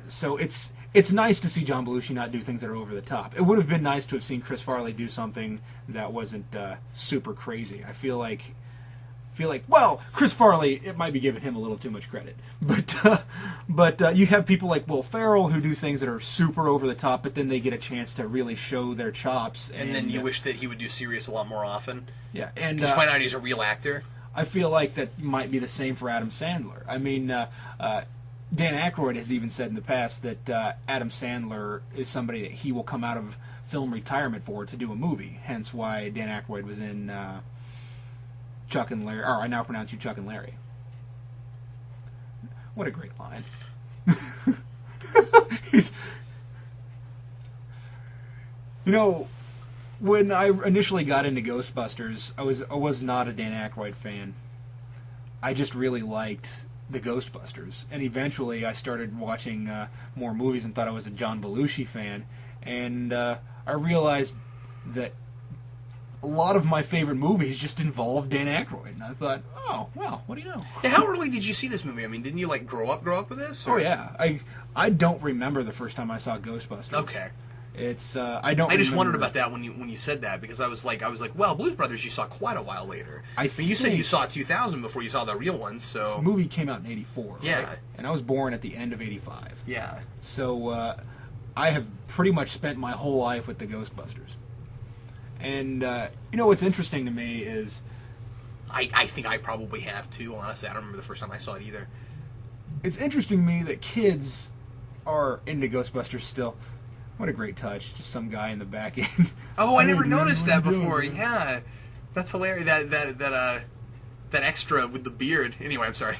So it's nice to see John Belushi not do things that are over the top. It would have been nice to have seen Chris Farley do something that wasn't super crazy. I feel like, well, Chris Farley, it might be giving him a little too much credit. But you have people like Will Ferrell who do things that are super over the top, but then they get a chance to really show their chops. And then you wish that he would do serious a lot more often. Yeah, and you find out he's a real actor. I feel like that might be the same for Adam Sandler. I mean, Dan Aykroyd has even said in the past that Adam Sandler is somebody that he will come out of film retirement for to do a movie. Hence why Dan Aykroyd was in Chuck and Larry. Or I now pronounce you Chuck and Larry. What a great line. You know, when I initially got into Ghostbusters, I was not a Dan Aykroyd fan. I just really liked the Ghostbusters, and eventually I started watching more movies and thought I was a John Belushi fan, and I realized that a lot of my favorite movies just involved Dan Aykroyd, and I thought, oh, well, what do you know? Yeah, how early did you see this movie? I mean, didn't you like grow up with this? Or? Oh yeah, I don't remember the first time I saw Ghostbusters. Okay. It's I don't. I just remember. wondered about that when you said that, because I was like, well, Blues Brothers you saw quite a while later. I mean, you said you saw 2000 before you saw the real ones, so this movie came out in '84. Yeah, right? And I was born at the end of '85. Yeah. So I have pretty much spent my whole life with the Ghostbusters. And you know what's interesting to me is, I think I probably have too. Honestly, I don't remember the first time I saw it either. It's interesting to me that kids are into Ghostbusters still. What a great touch! Just some guy in the back end. Oh, I never noticed that before. Yeah, that's hilarious. That extra with the beard. Anyway, I'm sorry.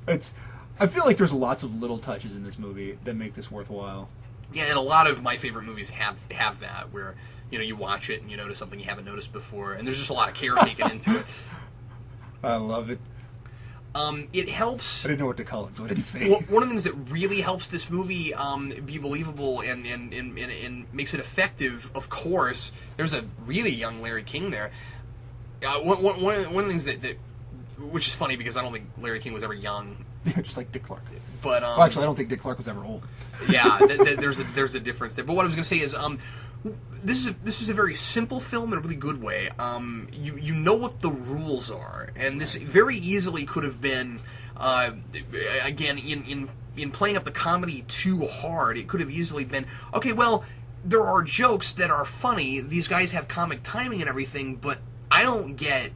I feel like there's lots of little touches in this movie that make this worthwhile. Yeah, and a lot of my favorite movies have that, where you watch it and you notice something you haven't noticed before, and there's just a lot of care taken into it. I love it. It helps. I didn't know what to call it, so I didn't say. Well, one of the things that really helps this movie be believable and makes it effective, of course, there's a really young Larry King there. One of the things that which is funny because I don't think Larry King was ever young. Just like Dick Clark. But well, actually, I don't think Dick Clark was ever old. Yeah, there's a difference there. But what I was going to say is, this is a very simple film in a really good way. You know what the rules are, and this very easily could have been, again, in playing up the comedy too hard. It could have easily been, okay, well, there are jokes that are funny. These guys have comic timing and everything, but I don't get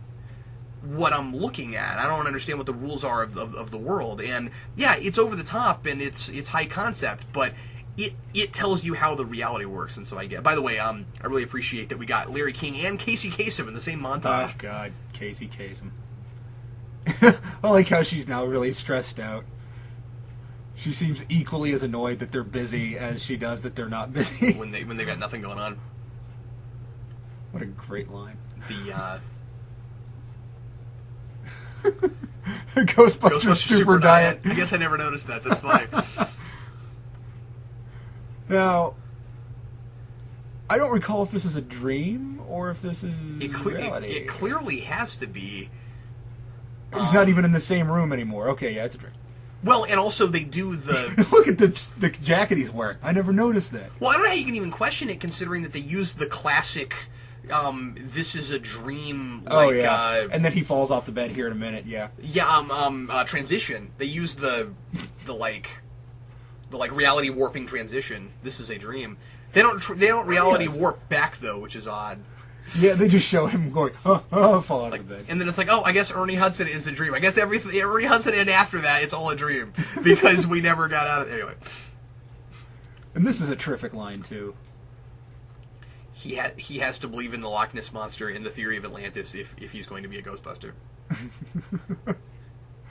what I'm looking at. I don't understand what the rules are of the world. And yeah, it's over the top and it's high concept, but it tells you how the reality works. And so I get. By the way, I really appreciate that we got Larry King and Casey Kasem in the same montage. Oh God, Casey Kasem. I like how she's now really stressed out. She seems equally as annoyed that they're busy as she does that they're not busy. when they got nothing going on. What a great line. Ghostbusters Super Diet. I guess I never noticed that. That's funny. Now, I don't recall if this is a dream or if this is reality. It clearly has to be. He's not even in the same room anymore. Okay, yeah, it's a dream. Well, and also they do the... Look at the jacket he's wearing. I never noticed that. Well, I don't know how you can even question it, considering that they use the classic, this is a dream, like... Oh, yeah. And then he falls off the bed here in a minute, yeah. Yeah, transition. They use the reality warping transition. This is a dream. They don't reality warp back, though, which is odd. Yeah, they just show him going, fall out of bed. And then it's like, oh, I guess Ernie Hudson is a dream. I guess Ernie Hudson, and after that, it's all a dream. Because we never got out of it. Anyway. And this is a terrific line, too. He has to believe in the Loch Ness Monster and the theory of Atlantis if he's going to be a Ghostbuster.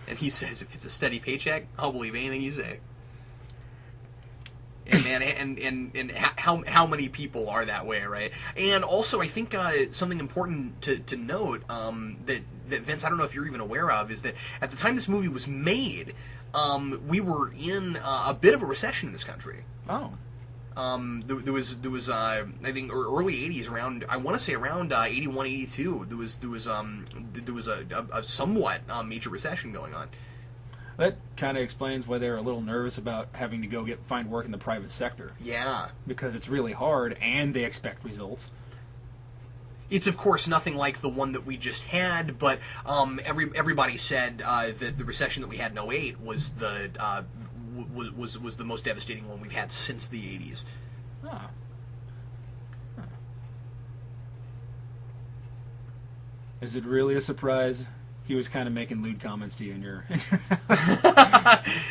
And he says, if it's a steady paycheck, I'll believe anything you say. And man, and how many people are that way, right? And also, I think something important to note that Vince, I don't know if you're even aware of, is that at the time this movie was made, we were in a bit of a recession in this country. Oh. There was I think early 80s, around, I want to say around 81, 82. There was a somewhat major recession going on. That kind of explains why they're a little nervous about having to go find work in the private sector. Yeah. Because it's really hard, and they expect results. It's, of course, nothing like the one that we just had, but everybody said that the recession that we had in 08 was the most devastating one we've had since the 80s. Oh. Huh. Is it really a surprise? He was kind of making lewd comments to you in your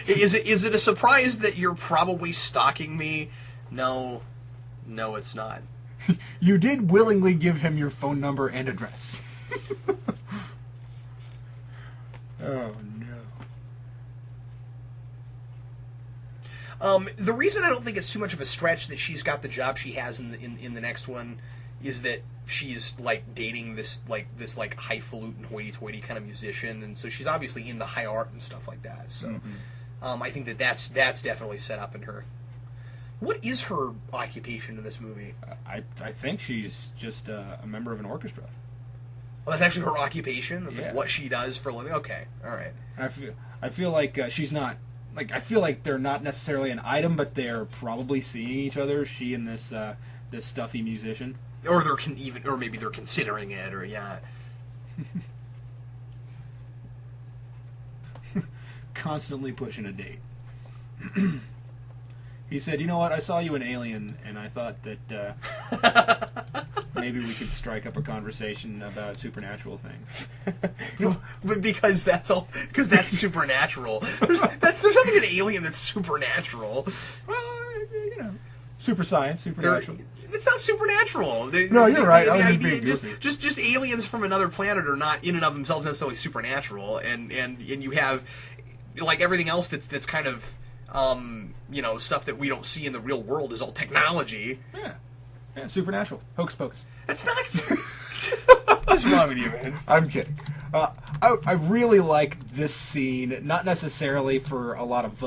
Is it a surprise that you're probably stalking me? No, it's not. You did willingly give him your phone number and address. Oh, no. The reason I don't think it's too much of a stretch that she's got the job she has in the next one is that she's like dating this highfalutin hoity-toity kind of musician, and so she's obviously into high art and stuff like that. So, I think that's definitely set up in her. What is her occupation in this movie? I think she's just a member of an orchestra. Well, that's actually her occupation. That's yeah. like what she does for a living. Okay, all right. I feel like she's not. Like, I feel like they're not necessarily an item, but they're probably seeing each other. She and this stuffy musician. Or or maybe they're considering it, or yeah. Constantly pushing a date. He said, "You know what? I saw you in Alien, and I thought that maybe we could strike up a conversation about supernatural things." Because that's supernatural. There's nothing in Alien that's supernatural. Well, you know, super science, supernatural. It's not supernatural. No, you're right. The idea, just aliens from another planet are not in and of themselves necessarily supernatural, and you have like everything else that's kind of stuff that we don't see in the real world is all technology. Yeah, supernatural, hocus pocus. That's not. What's wrong with you, man? I'm kidding. I really like this scene, not necessarily for a lot of.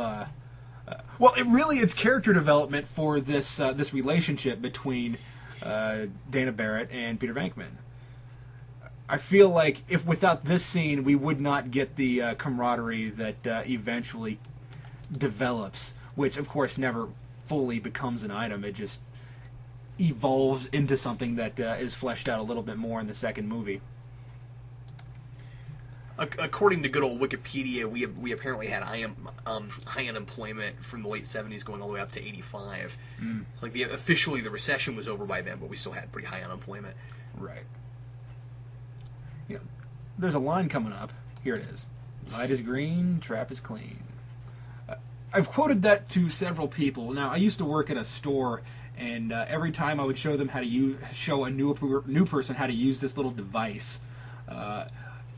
Well, it's character development for this relationship between Dana Barrett and Peter Venkman. I feel like if without this scene, we would not get the camaraderie that eventually develops, which of course never fully becomes an item. It just evolves into something that is fleshed out a little bit more in the second movie. According to good old Wikipedia, we apparently had high unemployment from the late 70s going all the way up to 85. Like officially the recession was over by then, but we still had pretty high unemployment. Right. Yeah. There's a line coming up. Here it is. Light is green, trap is clean. I've quoted that to several people. Now, I used to work at a store, and every time I would show them how to show a new person how to use this little device,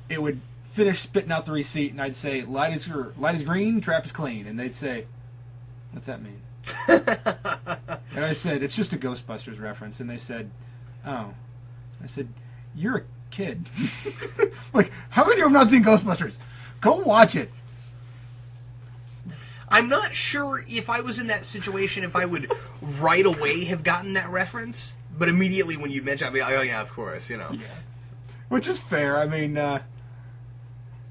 it would finish spitting out the receipt, and I'd say, light is green, trap is clean. And they'd say, what's that mean? And I said, it's just a Ghostbusters reference. And they said, oh. I said, you're a kid. Like, how could you have not seen Ghostbusters? Go watch it. I'm not sure if I was in that situation if I would right away have gotten that reference, but immediately when you mentioned it, I'd be like, oh yeah, of course, you know. Yeah. Which is fair. I mean, I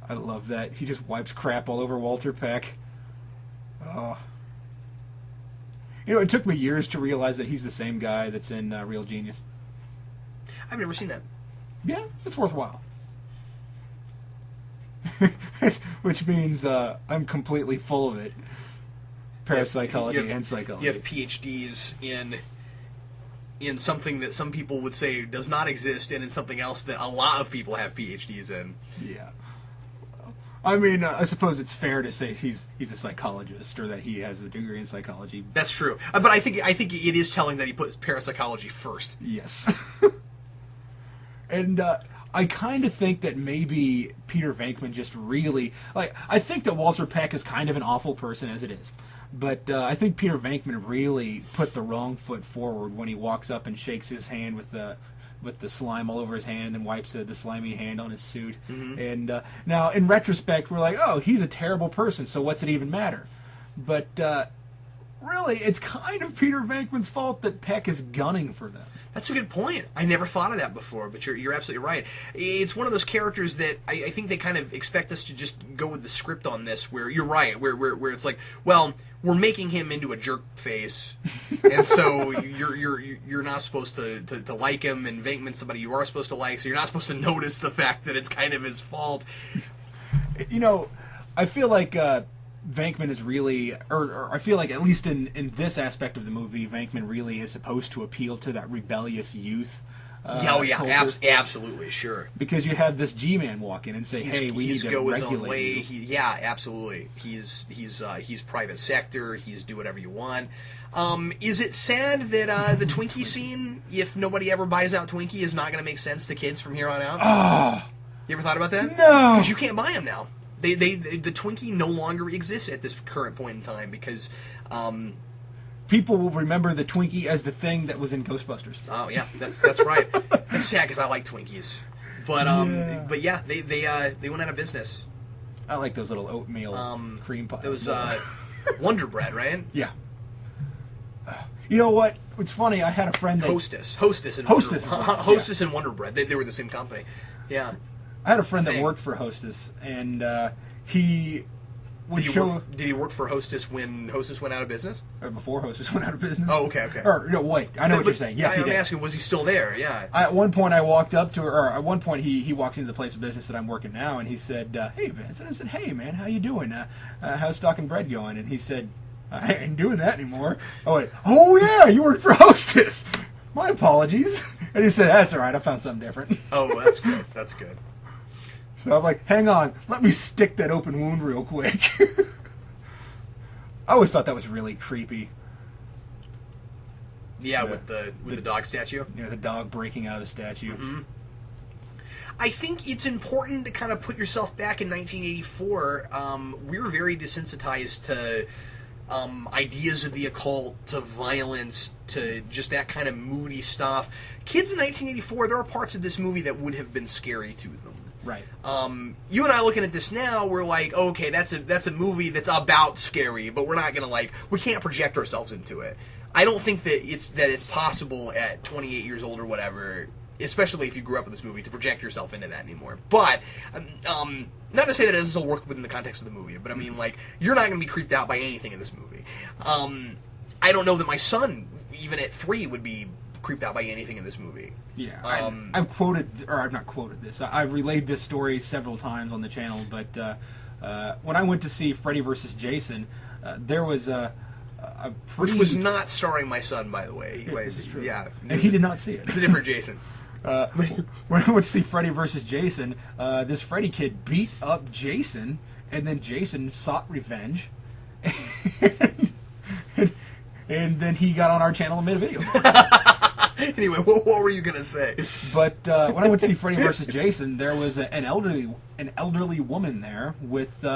love that. He just wipes crap all over Walter Peck. Oh. You know, it took me years to realize that he's the same guy that's in Real Genius. I've never seen that. Yeah, it's worthwhile. Which means I'm completely full of it. Parapsychology and psychology. You have PhDs in something that some people would say does not exist, and in something else that a lot of people have PhDs in. Yeah. Well, I mean, I suppose it's fair to say he's a psychologist, or that he has a degree in psychology. That's true, but I think it is telling that he puts parapsychology first. Yes. And I kind of think that maybe Peter Venkman just really... I think that Walter Peck is kind of an awful person as it is. But I think Peter Venkman really put the wrong foot forward when he walks up and shakes his hand with the slime all over his hand and then wipes the slimy hand on his suit. Mm-hmm. And now, in retrospect, we're like, oh, he's a terrible person, so what's it even matter? But really, it's kind of Peter Venkman's fault that Peck is gunning for them. That's a good point. I never thought of that before, but you're absolutely right. It's one of those characters that I think they kind of expect us to just go with the script on this, where you're right, where it's like, well, we're making him into a jerk face, and so you're not supposed to like him, and Venkman's somebody you are supposed to like, so you're not supposed to notice the fact that it's kind of his fault. You know, I feel like Venkman is really, or I feel like at least in this aspect of the movie, Venkman really is supposed to appeal to that rebellious youth. Absolutely, sure. Because you have this G-man walk in and say, "Hey, we need to go his regulate own way." you. Absolutely. He's private sector. He's do whatever you want. Is it sad that the Twinkie scene, if nobody ever buys out Twinkie, is not going to make sense to kids from here on out? Oh, you ever thought about that? No, because you can't buy them now. The Twinkie no longer exists at this current point in time because people will remember the Twinkie as the thing that was in Ghostbusters. Oh yeah, that's right. It's sad because I like Twinkies, but they went out of business. I like those little oatmeal cream pies. Those Wonder Bread, right? Yeah. You know what? It's funny. I had a friend that Hostess, and Wonder Bread. They were the same company. Yeah. I had a friend that worked for Hostess, and he would show... Did he work for Hostess when Hostess went out of business? Or before Hostess went out of business. Oh, okay. Or, no, wait. I know what you're saying. Yes, he did. I'm asking, was he still there? Yeah. At one point, I walked up to her... Or at one point, he walked into the place of business that I'm working now, and he said, "Hey, Vince." And I said, "Hey, man, how you doing? How's Stock and Bread going?" And he said, "I ain't doing that anymore." I went, "Oh, yeah, you work for Hostess. My apologies." And he said, "That's all right. I found something different." Oh, that's good. That's good. So I'm like, hang on, let me stick that open wound real quick. I always thought that was really creepy. Yeah, with the dog statue. Yeah, the dog breaking out of the statue. Mm-hmm. I think it's important to kind of put yourself back in 1984. We were very desensitized to ideas of the occult, to violence, to just that kind of moody stuff. Kids in 1984, there are parts of this movie that would have been scary to them. Right. You and I looking at this now, we're like, okay, that's a movie that's about scary, but we're not gonna we can't project ourselves into it. I don't think that it's possible at 28 years old or whatever, especially if you grew up with this movie, to project yourself into that anymore. But not to say that it doesn't still work within the context of the movie, but I mean, you're not gonna be creeped out by anything in this movie. I don't know that my son, even at 3, would be creeped out by anything in this movie. Yeah, I've not quoted this. I've relayed this story several times on the channel, but when I went to see Freddy vs. Jason, there was a pretty... Which was not starring my son, by the way. Yeah, this is true. Yeah. And he did not see it. It's a different Jason. When I went to see Freddy vs. Jason, this Freddy kid beat up Jason, and then Jason sought revenge, and then he got on our channel and made a video. Anyway, what were you gonna say? But when I went to see Freddy vs. Jason, there was an elderly woman there with 3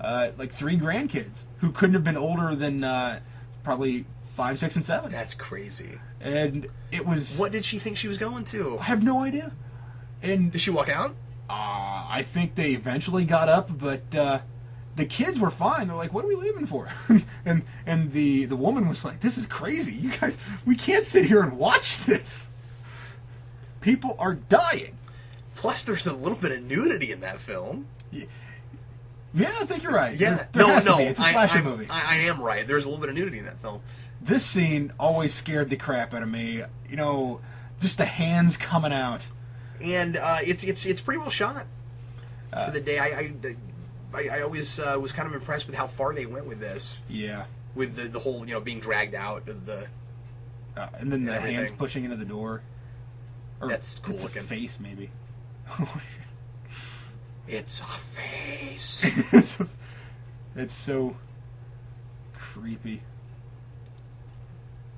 grandkids who couldn't have been older than probably 5, 6, and 7. That's crazy. And it was... What did she think she was going to? I have no idea. And did she walk out? I think they eventually got up, but the kids were fine. They're like, "What are we leaving for?" and the woman was like, "This is crazy. You guys, we can't sit here and watch this. People are dying." Plus, there's a little bit of nudity in that film. Yeah, I think you're right. Yeah. There has to be. It's a slasher movie. I am right. There's a little bit of nudity in that film. This scene always scared the crap out of me. You know, just the hands coming out. And it's pretty well shot for the day. I always was kind of impressed with how far they went with this. Yeah. With the whole, being dragged out of the... and then the hands pushing into the door. Or that's cool it's looking. A face, maybe. It's a face. It's so creepy.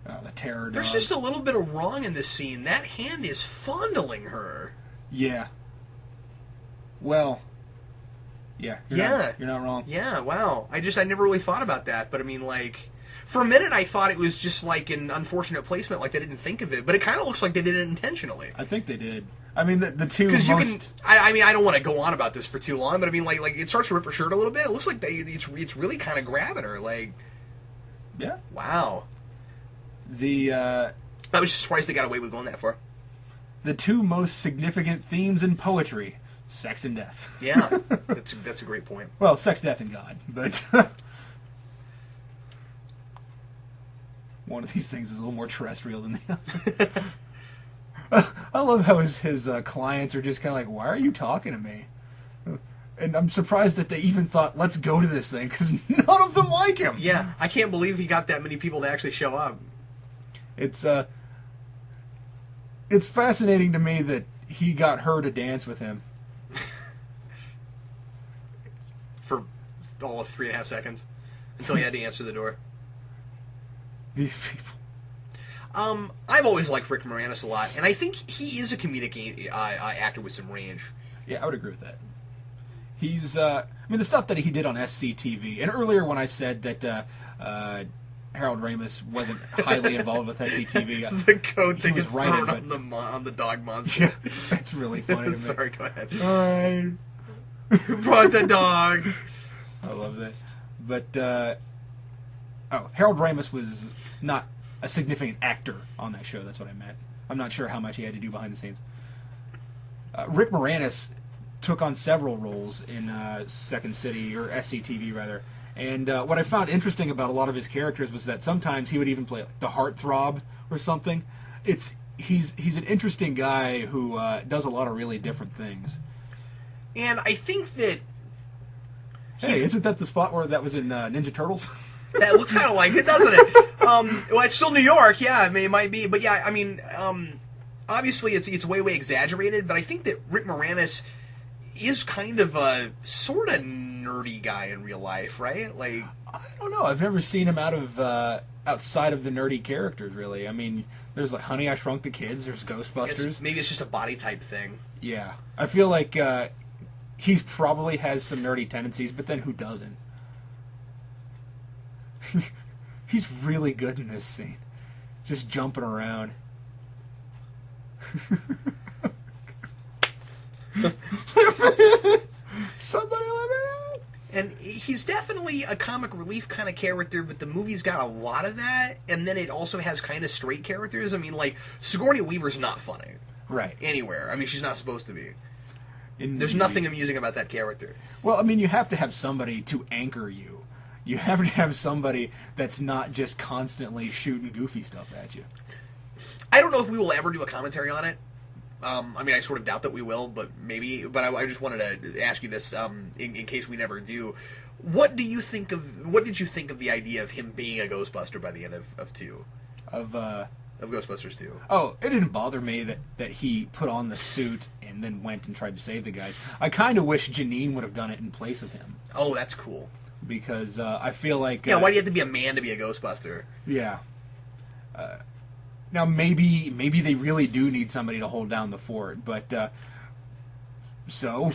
The terror dog. There's just a little bit of wrong in this scene. That hand is fondling her. Yeah. Well... Yeah. You're not wrong. Yeah, wow. I never really thought about that, but I mean, like, for a minute I thought it was just like an unfortunate placement, like they didn't think of it, but it kind of looks like they did it intentionally. I think they did. I mean, the two because most... you can. I mean, I don't want to go on about this for too long, but I mean, like it starts to rip her shirt a little bit. It looks like it's really kind of grabbing her, like. Yeah. Wow. I was just surprised they got away with going that far. The two most significant themes in poetry. Sex and death. Yeah, that's a great point. Well, sex, death, and God, but one of these things is a little more terrestrial than the other. I love how his clients are just kind of like, why are you talking to me? And I'm surprised that they even thought, let's go to this thing, because none of them like him. Yeah, I can't believe he got that many people to actually show up. It's fascinating to me that he got her to dance with him. For all of 3.5 seconds. Until he had to answer the door. These people. I've always liked Rick Moranis a lot, and I think he is a comedic actor with some range. Yeah, I would agree with that. He's, the stuff that he did on SCTV, and earlier when I said that Harold Ramis wasn't highly involved with SCTV. The coat that gets right thrown on the dog monster. Yeah, that's really funny to me. Sorry, go ahead. All right. Brought the dog. I love that. But, Harold Ramis was not a significant actor on that show. That's what I meant. I'm not sure how much he had to do behind the scenes. Rick Moranis took on several roles in Second City, or SCTV rather. And what I found interesting about a lot of his characters was that sometimes he would even play like the heartthrob or something. He's an interesting guy who does a lot of really different things. And I think that... Hey, isn't that the spot where that was in Ninja Turtles? That looks kind of like it, doesn't it? Well, it's still New York, yeah, I mean, it might be. But yeah, I mean, obviously it's way exaggerated, but I think that Rick Moranis is kind of a sort of nerdy guy in real life, right? Like, I don't know. I've never seen him outside of the nerdy characters, really. I mean, there's like Honey, I Shrunk the Kids, there's Ghostbusters. Maybe it's just a body type thing. Yeah. I feel like he's probably has some nerdy tendencies, but then who doesn't? He's really good in this scene. Just jumping around. Somebody let me out. And he's definitely a comic relief kind of character, but the movie's got a lot of that, and then it also has kind of straight characters. I mean, like, Sigourney Weaver's not funny. Right. Anywhere. I mean, she's not supposed to be. There's nothing amusing about that character. Well, I mean, you have to have somebody to anchor you. You have to have somebody that's not just constantly shooting goofy stuff at you. I don't know if we will ever do a commentary on it. I mean, I sort of doubt that we will, but maybe. But I just wanted to ask you this in case we never do. What did you think of the idea of him being a Ghostbuster by the end of 2? Of Ghostbusters 2. Oh, it didn't bother me that he put on the suit and then went and tried to save the guys. I kind of wish Janine would have done it in place of him. Oh, that's cool. Because I feel like... Yeah, why do you have to be a man to be a Ghostbuster? Yeah. Now, maybe they really do need somebody to hold down the fort, but... so...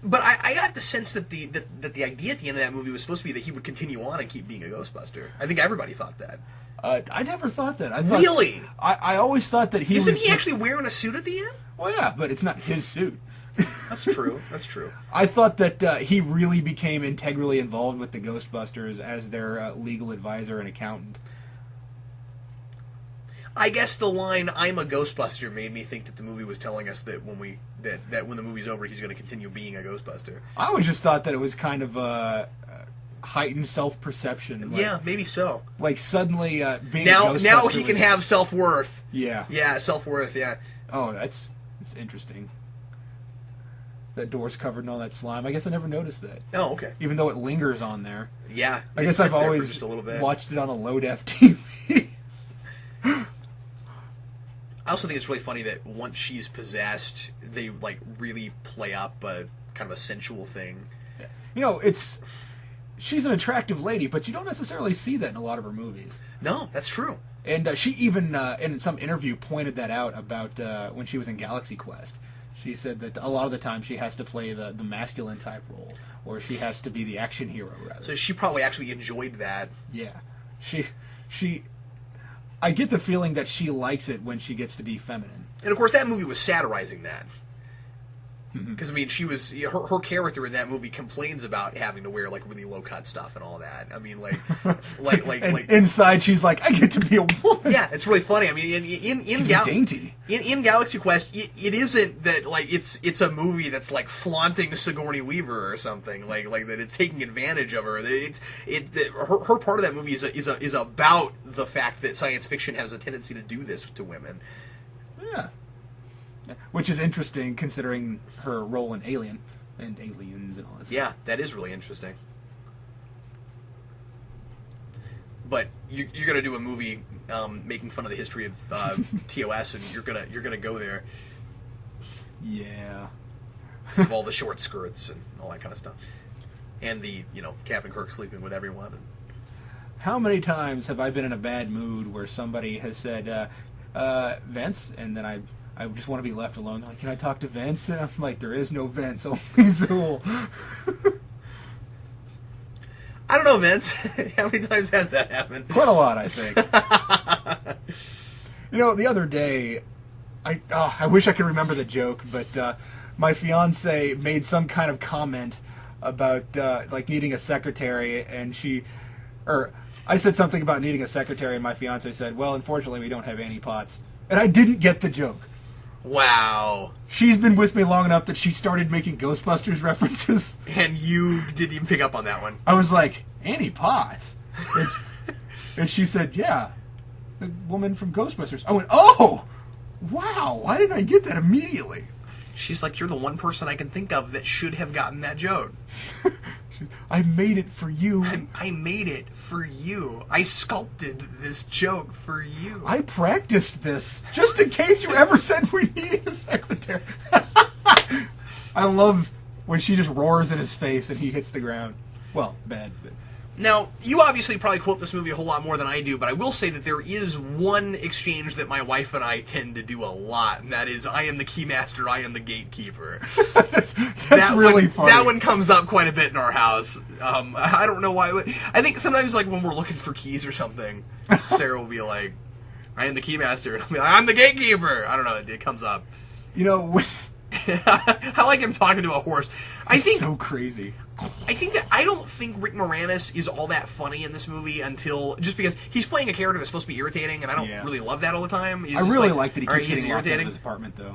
But I got the sense that the idea at the end of that movie was supposed to be that he would continue on and keep being a Ghostbuster. I think everybody thought that. I never thought that. Really? I always thought that he Isn't he actually wearing a suit at the end? Well, yeah, but it's not his suit. That's true. That's true. I thought that he really became integrally involved with the Ghostbusters as their legal advisor and accountant. I guess the line "I'm a Ghostbuster" made me think that the movie was telling us that that when the movie's over, he's going to continue being a Ghostbuster. I always just thought that it was kind of heightened self-perception. Like, yeah, maybe so. Like suddenly being now a Ghostbuster he can have self-worth. Yeah, self-worth. Yeah. Oh, that's interesting. That door's covered in all that slime. I guess I never noticed that. Oh, okay. Even though it lingers on there. Yeah. I guess I've always just a little bit. watched it on a low-def TV. I also think it's really funny that once she's possessed, they like really play up a kind of a sensual thing. You know, she's an attractive lady, but you don't necessarily see that in a lot of her movies. No, that's true. And she even, in some interview, pointed that out about when she was in Galaxy Quest. She said that a lot of the time she has to play the masculine type role, or she has to be the action hero, rather. So she probably actually enjoyed that. Yeah. She I get the feeling that she likes it when she gets to be feminine. And of course that movie was satirizing that. Because, I mean, she was... Her character in that movie complains about having to wear, like, really low-cut stuff and all that. I mean, like... like inside, she's like, I get to be a woman. Yeah, it's really funny. I mean, dainty. In Galaxy Quest, it isn't that, like, it's a movie that's, like, flaunting Sigourney Weaver or something. Like that it's taking advantage of her. Her part of that movie is about the fact that science fiction has a tendency to do this to women. Yeah. Which is interesting, considering her role in Alien and Aliens and all that stuff. Yeah, that is really interesting. But you're gonna do a movie making fun of the history of TOS, and you're gonna go there. Yeah. Of all the short skirts and all that kind of stuff, and the Captain Kirk sleeping with everyone. How many times have I been in a bad mood where somebody has said, Vince, and then I just want to be left alone. Like, can I talk to Vince? And I'm like, there is no Vince, only Zool. I don't know, Vince. How many times has that happened? Quite a lot, I think. The other day, I wish I could remember the joke, but my fiance made some kind of comment about like needing a secretary, and I said something about needing a secretary, and my fiance said, "Well, unfortunately, we don't have Annie Potts," and I didn't get the joke. Wow. She's been with me long enough that she started making Ghostbusters references. And you didn't even pick up on that one. I was like, Annie Potts? And she said, yeah, the woman from Ghostbusters. I went, oh! Wow, why didn't I get that immediately? She's like, you're the one person I can think of that should have gotten that joke. I made it for you. I made it for you. I sculpted this joke for you. I practiced this just in case you ever said we needed a secretary. I love when she just roars in his face and he hits the ground. Well, bad. But. Now, you obviously probably quote this movie a whole lot more than I do, but I will say that there is one exchange that my wife and I tend to do a lot, and that is, I am the Keymaster, I am the Gatekeeper. that's really funny. That one comes up quite a bit in our house. I don't know why. I think sometimes, like, when we're looking for keys or something, Sarah will be like, I am the Keymaster, and I'll be like, I'm the Gatekeeper. I don't know, it comes up. I like him talking to a horse. I think so crazy. I don't think Rick Moranis is all that funny in this movie just because he's playing a character that's supposed to be irritating, and I don't really love that all the time. I really like that he keeps getting locked out of his apartment, though.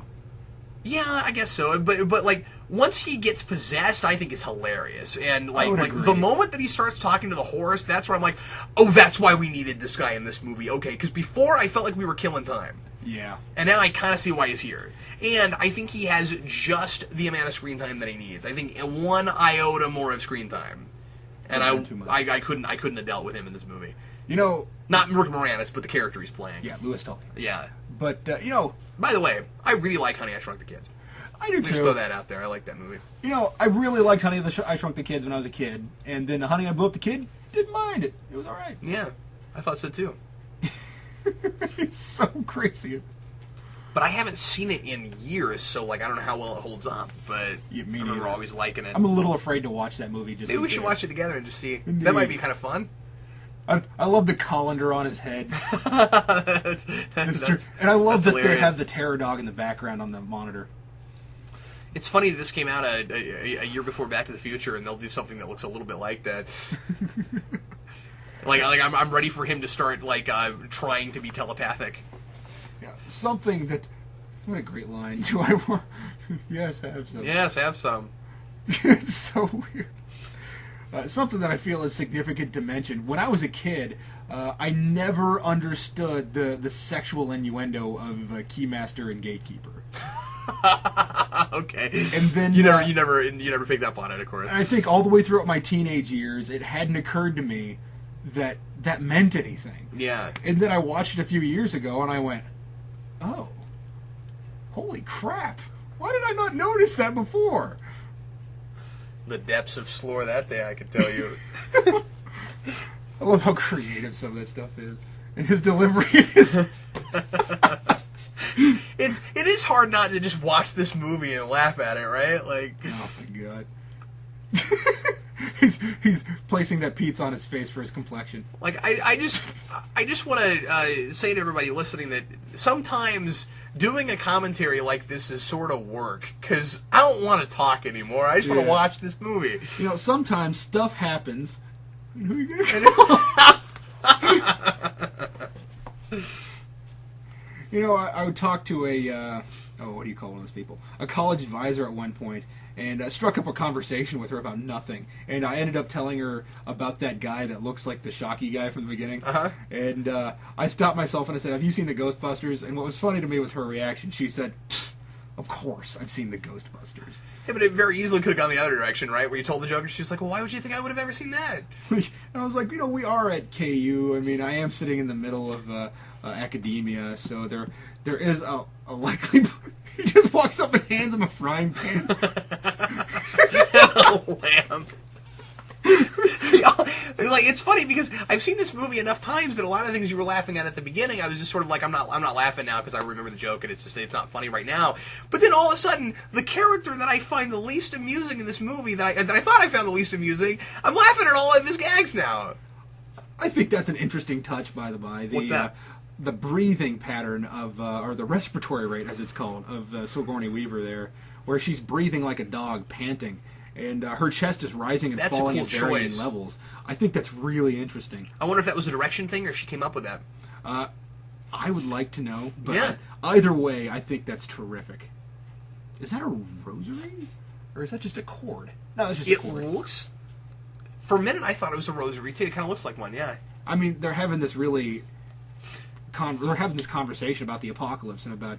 Yeah, I guess so. But like once he gets possessed, I think it's hilarious. And like the moment that he starts talking to the horse, that's where I'm like, oh, that's why we needed this guy in this movie. Okay, because before I felt like we were killing time. Yeah. And now I kind of see why he's here. And I think he has just the amount of screen time that he needs. I think one iota more of screen time. And I couldn't have dealt with him in this movie. Not Rick Moranis, but the character he's playing. Yeah, Louis Tully. Yeah. But, by the way, I really like Honey, I Shrunk the Kids. I do, too. Just throw that out there. I like that movie. I really liked Honey, I Shrunk the Kids when I was a kid. And then Honey, I Blew Up the Kid, didn't mind it. It was all right. Yeah, I thought so, too. It's so crazy. But I haven't seen it in years, so I don't know how well it holds up. But I remember always liking it. I'm a little afraid to watch that movie. Maybe we should watch it together and just see. Indeed. That might be kind of fun. I love the colander on his head. that's and I love that hilarious. They have the terror dog in the background on the monitor. It's funny that this came out a year before Back to the Future, and they'll do something that looks a little bit like that. I'm ready for him to start trying to be telepathic. Yeah, something that What a great line. Do I want... Yes, have some. Yes, have some. It's so weird. Something that I feel is significant to mention. When I was a kid, I never understood the sexual innuendo of Keymaster and Gatekeeper. Okay. And then you never picked up on it, of course. I think all the way throughout my teenage years, it hadn't occurred to me that meant anything. Yeah. And then I watched it a few years ago, and I went, "Oh, holy crap! Why did I not notice that before?" The depths of slore that day, I can tell you. I love how creative some of that stuff is, and his delivery is. It is hard not to just watch this movie and laugh at it, right? Like, oh my god. he's placing that pizza on his face for his complexion. Like, I just want to say to everybody listening that sometimes doing a commentary like this is sort of work, because I don't want to talk anymore. I just want to watch this movie. You know, sometimes stuff happens. Who are you gonna call? You know, I would talk to what do you call one of those people? A college advisor at one point, and struck up a conversation with her about nothing. And I ended up telling her about that guy that looks like the Shocky guy from the beginning. Uh-huh. And I stopped myself and I said, "Have you seen the Ghostbusters?" And what was funny to me was her reaction. She said, "Of course, I've seen the Ghostbusters." Yeah, but it very easily could have gone the other direction, right? Where you told the joke, and she's like, "Well, why would you think I would have ever seen that?" And I was like, you know, we are at KU. I mean, I am sitting in the middle of academia, so there is a likely... He just walks up and hands him a frying pan. A lamp. See, like, it's funny because I've seen this movie enough times that a lot of things you were laughing at the beginning, I was just sort of like, I'm not laughing now because I remember the joke and it's not funny right now. But then all of a sudden, the character that I find the least amusing in this movie, that I thought I found the least amusing, I'm laughing at all of his gags now. I think that's an interesting touch, by the by. What's that? The breathing pattern of, or the respiratory rate, as it's called, of Sigourney Weaver there, where she's breathing like a dog, panting, and her chest is rising and falling at varying levels. I think that's really interesting. I wonder if that was a direction thing or if she came up with that. I would like to know, but yeah. Either way, I think that's terrific. Is that a rosary? Or is that just a cord? No, it's just a cord. It looks... For a minute, I thought it was a rosary, too. It kind of looks like one, yeah. I mean, they're having this really... they're having this conversation about the apocalypse and about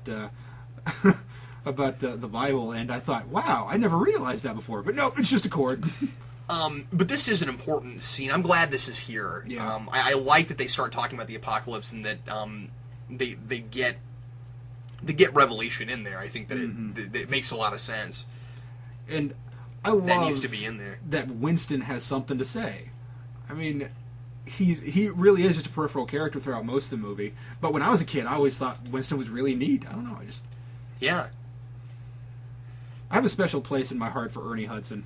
about the Bible, and I thought, wow, I never realized that before. But no, it's just a cord. But this is an important scene. I'm glad this is here. Yeah. I like that they start talking about the apocalypse and that they get Revelation in there. I think that it makes a lot of sense. And I love that needs to be in there. That Winston has something to say. I mean, he really is just a peripheral character throughout most of the movie. But when I was a kid, I always thought Winston was really neat. I don't know. I have a special place in my heart for Ernie Hudson.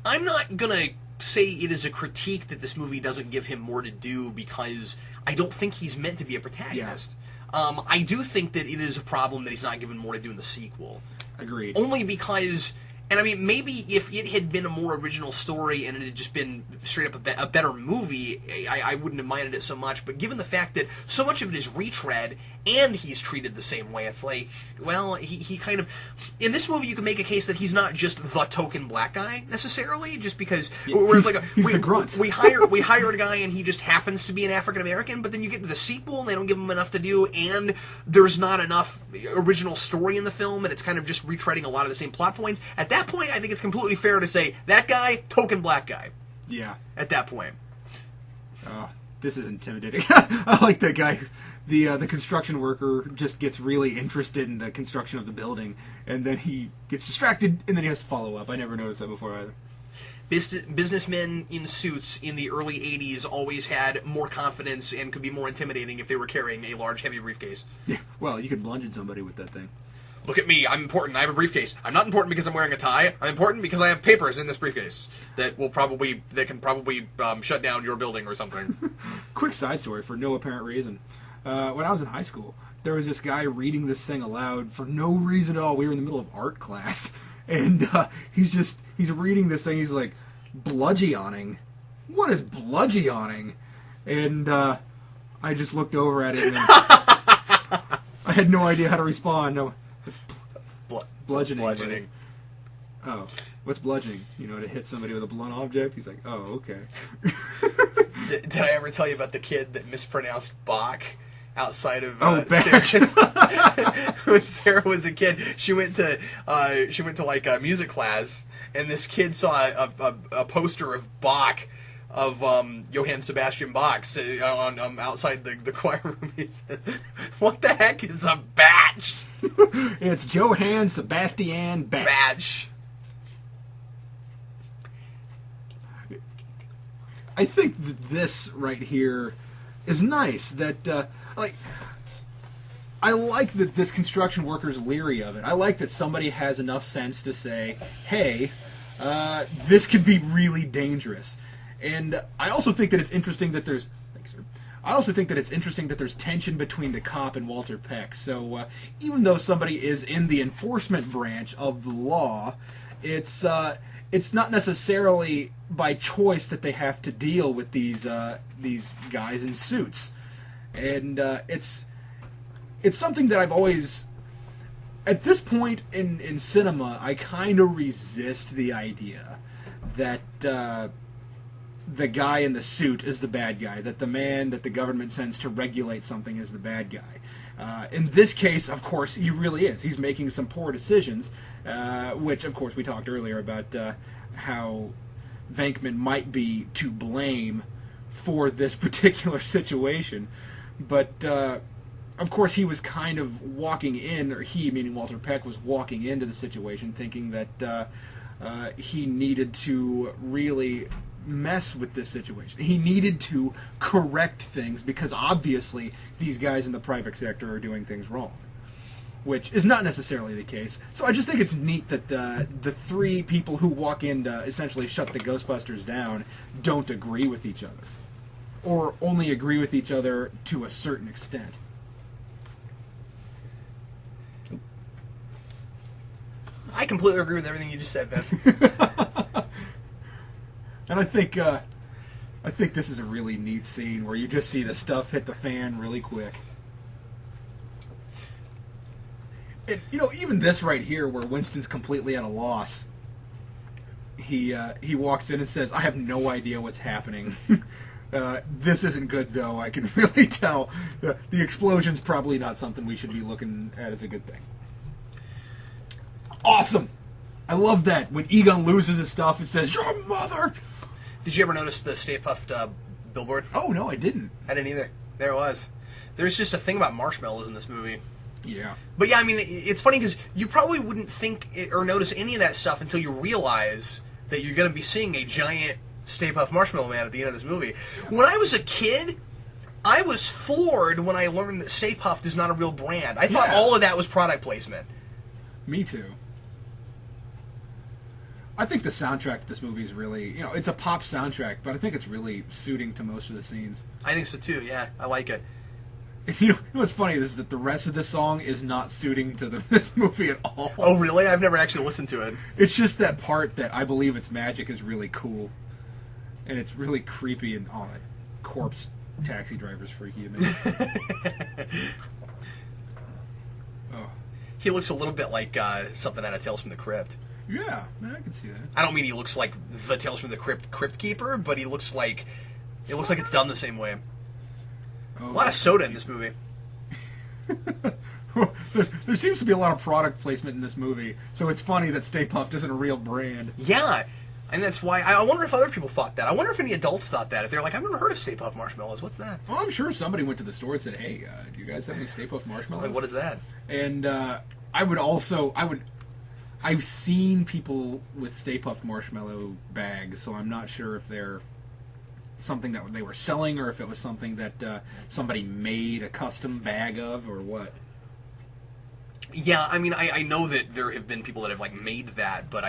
I'm not gonna say it is a critique that this movie doesn't give him more to do because I don't think he's meant to be a protagonist. Yeah. I do think that it is a problem that he's not given more to do in the sequel. Agreed. Only because... And I mean, maybe if it had been a more original story and it had just been straight up a better movie, I wouldn't have minded it so much. But given the fact that so much of it is retread and he's treated the same way, it's like, well, he kind of... In this movie, you can make a case that he's not just the token black guy, necessarily, just because... He's the grunt. We hire a guy and he just happens to be an African-American, but then you get to the sequel and they don't give him enough to do, and there's not enough original story in the film, and it's kind of just retreading a lot of the same plot points. At that point, I think it's completely fair to say, that guy, token black guy. Yeah. At that point. This is intimidating. I like that guy. The construction worker just gets really interested in the construction of the building, and then he gets distracted, and then he has to follow up. I never noticed that before either. Businessmen in suits in the early 80s always had more confidence and could be more intimidating if they were carrying a large, heavy briefcase. Yeah, well, you could bludgeon somebody with that thing. Look at me, I'm important, I have a briefcase. I'm not important because I'm wearing a tie, I'm important because I have papers in this briefcase that can probably shut down your building or something. Quick side story for no apparent reason. When I was in high school, there was this guy reading this thing aloud for no reason at all. We were in the middle of art class, and he's reading this thing, he's like, bludgeoning? What is bludgeoning? And I just looked over at it, and I had no idea how to respond. No. Bludgeoning. Bludgeoning. Oh, what's bludgeoning? You know, to hit somebody with a blunt object? He's like, oh, okay. Did I ever tell you about the kid that mispronounced Bach outside of Sarah? When Sarah was a kid, she went to like a music class, and this kid saw a poster of Bach, of Johann Sebastian Bach, on outside the choir room. He said, "What the heck is a batch?" It's Johann Sebastian Bach. Batch. I think that this right here is nice. That I like that this construction worker's leery of it. I like that somebody has enough sense to say, "Hey, this could be really dangerous." And I also think that it's interesting that there's. Thanks, sir. I also think that it's interesting that there's tension between the cop and Walter Peck. So even though somebody is in the enforcement branch of the law, it's not necessarily by choice that they have to deal with these guys in suits, and it's something that I've always, at this point in cinema, I kind of resist the idea that the guy in the suit is the bad guy, that the man that the government sends to regulate something is the bad guy. In this case, of course, he really is. He's making some poor decisions, which, of course, we talked earlier about how Venkman might be to blame for this particular situation. But, of course, he was kind of walking in, or he, meaning Walter Peck, was walking into the situation thinking that he needed to really mess with this situation. He needed to correct things because obviously these guys in the private sector are doing things wrong, which is not necessarily the case. So I just think it's neat that the three people who walk in to essentially shut the Ghostbusters down don't agree with each other, or only agree with each other to a certain extent. I completely agree with everything you just said, Vince. And I think this is a really neat scene where you just see the stuff hit the fan really quick. And, even this right here, where Winston's completely at a loss, he walks in and says, "I have no idea what's happening." This isn't good, though. I can really tell. The explosion's probably not something we should be looking at as a good thing. Awesome! I love that. When Egon loses his stuff, it says, "Your mother!" Did you ever notice the Stay Puft billboard? Oh, no, I didn't. I didn't either. There it was. There's just a thing about marshmallows in this movie. Yeah. But yeah, I mean, it's funny because you probably wouldn't think or notice any of that stuff until you realize that you're going to be seeing a giant Stay Puft Marshmallow Man at the end of this movie. When I was a kid, I was floored when I learned that Stay Puft is not a real brand. I thought all of that was product placement. Me too. I think the soundtrack to this movie is really, it's a pop soundtrack, but I think it's really suiting to most of the scenes. I think so too, yeah. I like it. You know what's funny is that the rest of the song is not suiting to this movie at all. Oh, really? I've never actually listened to it. It's just that part that I Believe It's Magic is really cool. And it's really creepy, and that corpse taxi driver's freaky to me. Oh. He looks a little bit like something out of Tales from the Crypt. Yeah, I can see that. I don't mean he looks like the Tales from the Crypt Keeper, but he looks like it's done the same way. Oh, a lot of soda in this movie. There seems to be a lot of product placement in this movie, so it's funny that Stay Puft isn't a real brand. Yeah, and that's why I wonder if other people thought that. I wonder if any adults thought that. If they're like, I've never heard of Stay Puft Marshmallows. What's that? Well, I'm sure somebody went to the store and said, "Hey, do you guys have any Stay Puft Marshmallows?" Like, what is that? And I've seen people with Stay Puft Marshmallow bags, so I'm not sure if they're something that they were selling or if it was something that somebody made a custom bag of or what. Yeah, I mean, I know that there have been people that have made that, but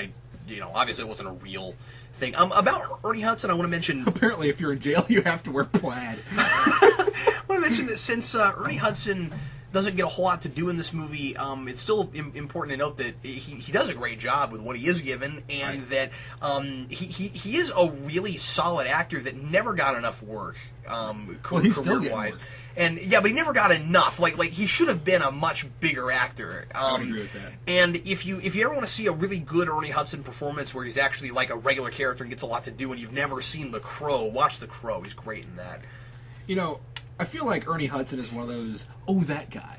obviously it wasn't a real thing. About Ernie Hudson, I want to mention. Apparently, if you're in jail, you have to wear plaid. I want to mention that since Ernie Hudson doesn't get a whole lot to do in this movie. It's still important to note that he does a great job with what he is given, and that he is a really solid actor that never got enough work. He's still getting wise. work. And but he never got enough. Like he should have been a much bigger actor. I would agree with that. And if you ever want to see a really good Ernie Hudson performance where he's actually like a regular character and gets a lot to do, and you've never seen The Crow, watch The Crow. He's great in that. You know, I feel like Ernie Hudson is one of those, that guy.